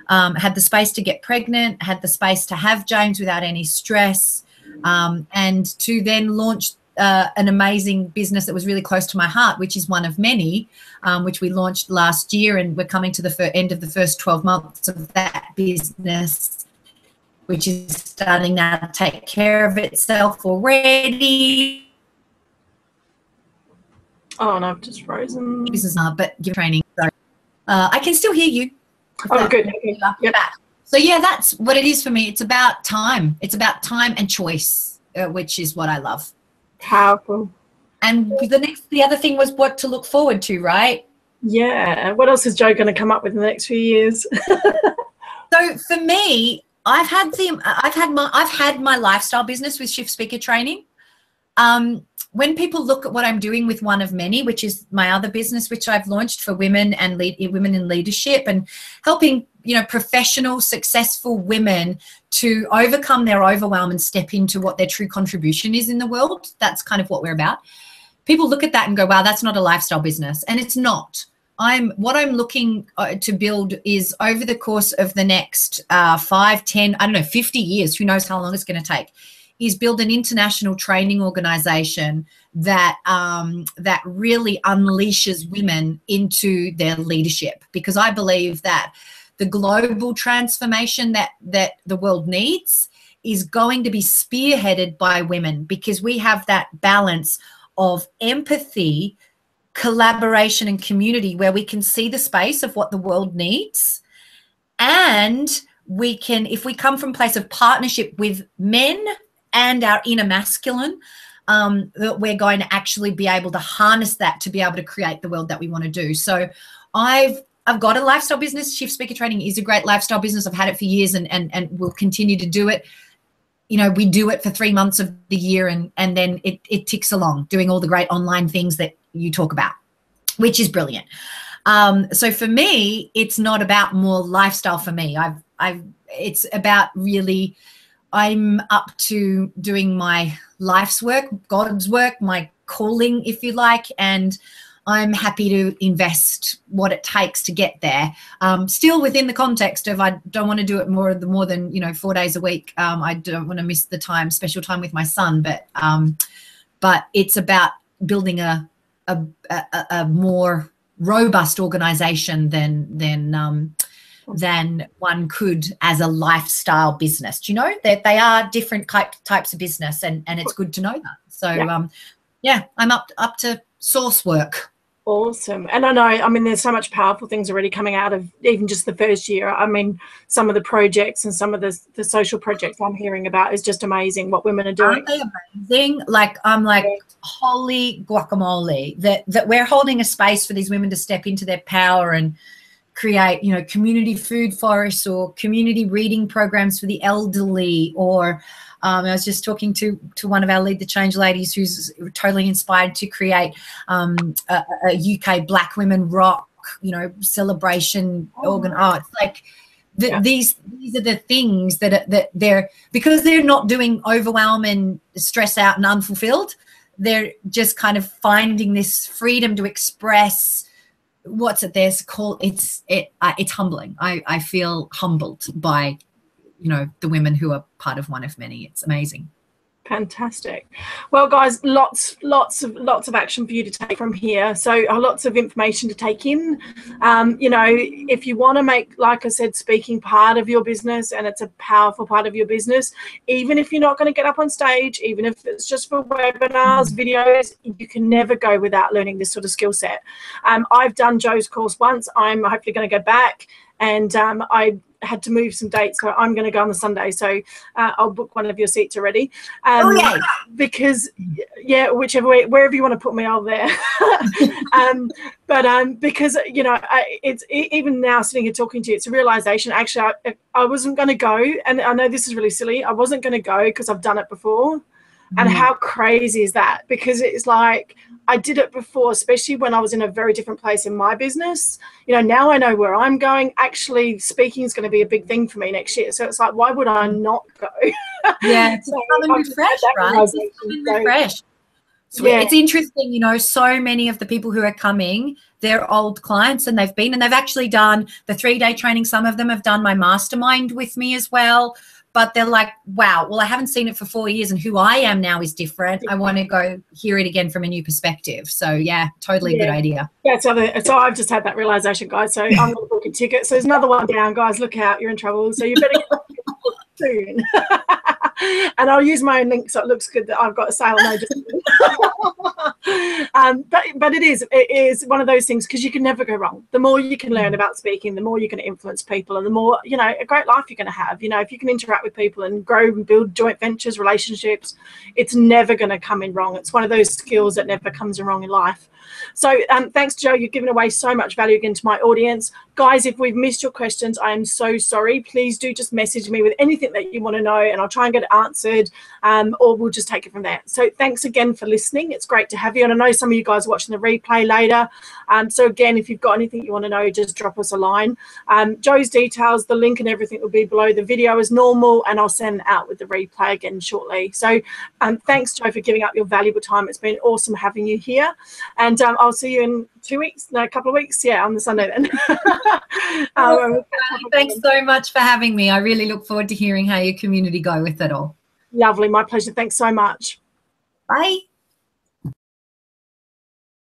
Had the space to get pregnant, had the space to have James without any stress, and to then launch an amazing business that was really close to my heart, which is one of many, which we launched last year, and we're coming to the end of the first 12 months of that business, which is starting now to take care of itself already.
Oh, and I've just frozen.
Business, but give training. So I can still hear you.
Oh, good.
You're back. So yeah, that's what it is for me. It's about time. It's about time and choice, which is what I love.
Powerful.
And the other thing was what to look forward to, right?
Yeah. What else is Jo going to come up with in the next few years?
So for me, I've had my lifestyle business with Shift Speaker Training. When people look at what I'm doing with One of Many, which is my other business, which I've launched for women and women in leadership, and helping, professional, successful women to overcome their overwhelm and step into what their true contribution is in the world. That's kind of what we're about. People look at that and go, wow, that's not a lifestyle business. And it's not. What I'm looking to build is, over the course of the next 5, 10, 50 years, who knows how long it's going to take, is build an international training organization that really unleashes women into their leadership. Because I believe that the global transformation that the world needs is going to be spearheaded by women, because we have that balance of empathy, collaboration, and community, where we can see the space of what the world needs. And we can, if we come from a place of partnership with men and our inner masculine, that we're going to actually be able to harness that to be able to create the world that we want to do. So I've I've got a lifestyle business. Shift Speaker Training is a great lifestyle business. I've had it for years and will continue to do it. You know, we do it for 3 months of the year, and then it ticks along, doing all the great online things that you talk about, which is brilliant. So for me, it's not about more lifestyle for me. It's about really, I'm up to doing my life's work, God's work, my calling, if you like, and I'm happy to invest what it takes to get there. Still within the context of, I don't want to do it more than, you know, 4 days a week. I don't want to miss the special time with my son, but it's about building a more robust organization than one could as a lifestyle business. Do you know that they are different types of business, and it's good to know that. So yeah, I'm up to source work.
Awesome. And I know, I mean, there's so much powerful things already coming out of even just the first year. I mean, some of the projects and some of the social projects I'm hearing about is just amazing what women are doing.
Aren't they amazing? Like, I'm like, holy guacamole, that we're holding a space for these women to step into their power and create, you know, community food forests or community reading programs for the elderly, or I was just talking to one of our Lead the Change ladies who's totally inspired to create a UK Black Women Rock, you know, celebration organ. Oh, it's like these are the things that they're, because they're not doing overwhelm and stress out and unfulfilled. They're just kind of finding this freedom to express what's it there's called. It's humbling. I feel humbled by, you know, the women who are part of One of Many. It's amazing.
Fantastic. Well, guys, lots of action for you to take from here. So lots of information to take in. You know, if you want to make, like I said, speaking part of your business, and it's a powerful part of your business, even if you're not going to get up on stage, even if it's just for webinars, videos, you can never go without learning this sort of skill set. I've done Jo's course once. I'm hopefully going to go back, and I had to move some dates, so I'm going to go on the Sunday. So I'll book one of your seats already. Because whichever way, wherever you want to put me, I'll there. Because, you know, it's even now sitting here talking to you, it's a realization. Actually, I wasn't going to go, and I know this is really silly. I wasn't going to go because I've done it before. And how crazy is that? Because it's like, I did it before, especially when I was in a very different place in my business. You know, now I know where I'm going. Actually, speaking is going to be a big thing for me next year. So it's like, why would I not go?
Yeah, it's come and refresh, right? Refresh. So it's interesting, you know, so many of the people who are coming, they're old clients, and they've actually done the 3-day training. Some of them have done my mastermind with me as well. But they're like, wow, well, I haven't seen it for 4 years, and who I am now is different. I want to go hear it again from a new perspective. So, yeah, totally a good idea.
Yeah, so I've just had that realization, guys. So I'm going to book a ticket. So there's another one down, guys. Look out, you're in trouble. So you better get soon. And I'll use my own link so it looks good that I've got a sale notice. But it is one of those things, because you can never go wrong. The more you can learn about speaking, the more you can influence people, and the more, you know, a great life you're going to have. You know, if you can interact with people and grow and build joint ventures, relationships, it's never going to come in wrong. It's one of those skills that never comes in wrong in life. So thanks, Jo. You've given away so much value again to my audience. Guys, if we've missed your questions, I am so sorry. Please do just message me with anything that you want to know, and I'll try and get it answered, or we'll just take it from there. So thanks again for listening. It's great to have you. And I know some of you guys are watching the replay later. So again, if you've got anything you want to know, just drop us a line. Jo's details, the link and everything will be below the video as normal, and I'll send out with the replay again shortly. So thanks, Jo, for giving up your valuable time. It's been awesome having you here. And I'll see you in a couple of weeks. Yeah, on the Sunday then.
Thanks so much for having me. I really look forward to hearing how your community go with it all.
Lovely. My pleasure. Thanks so much.
Bye.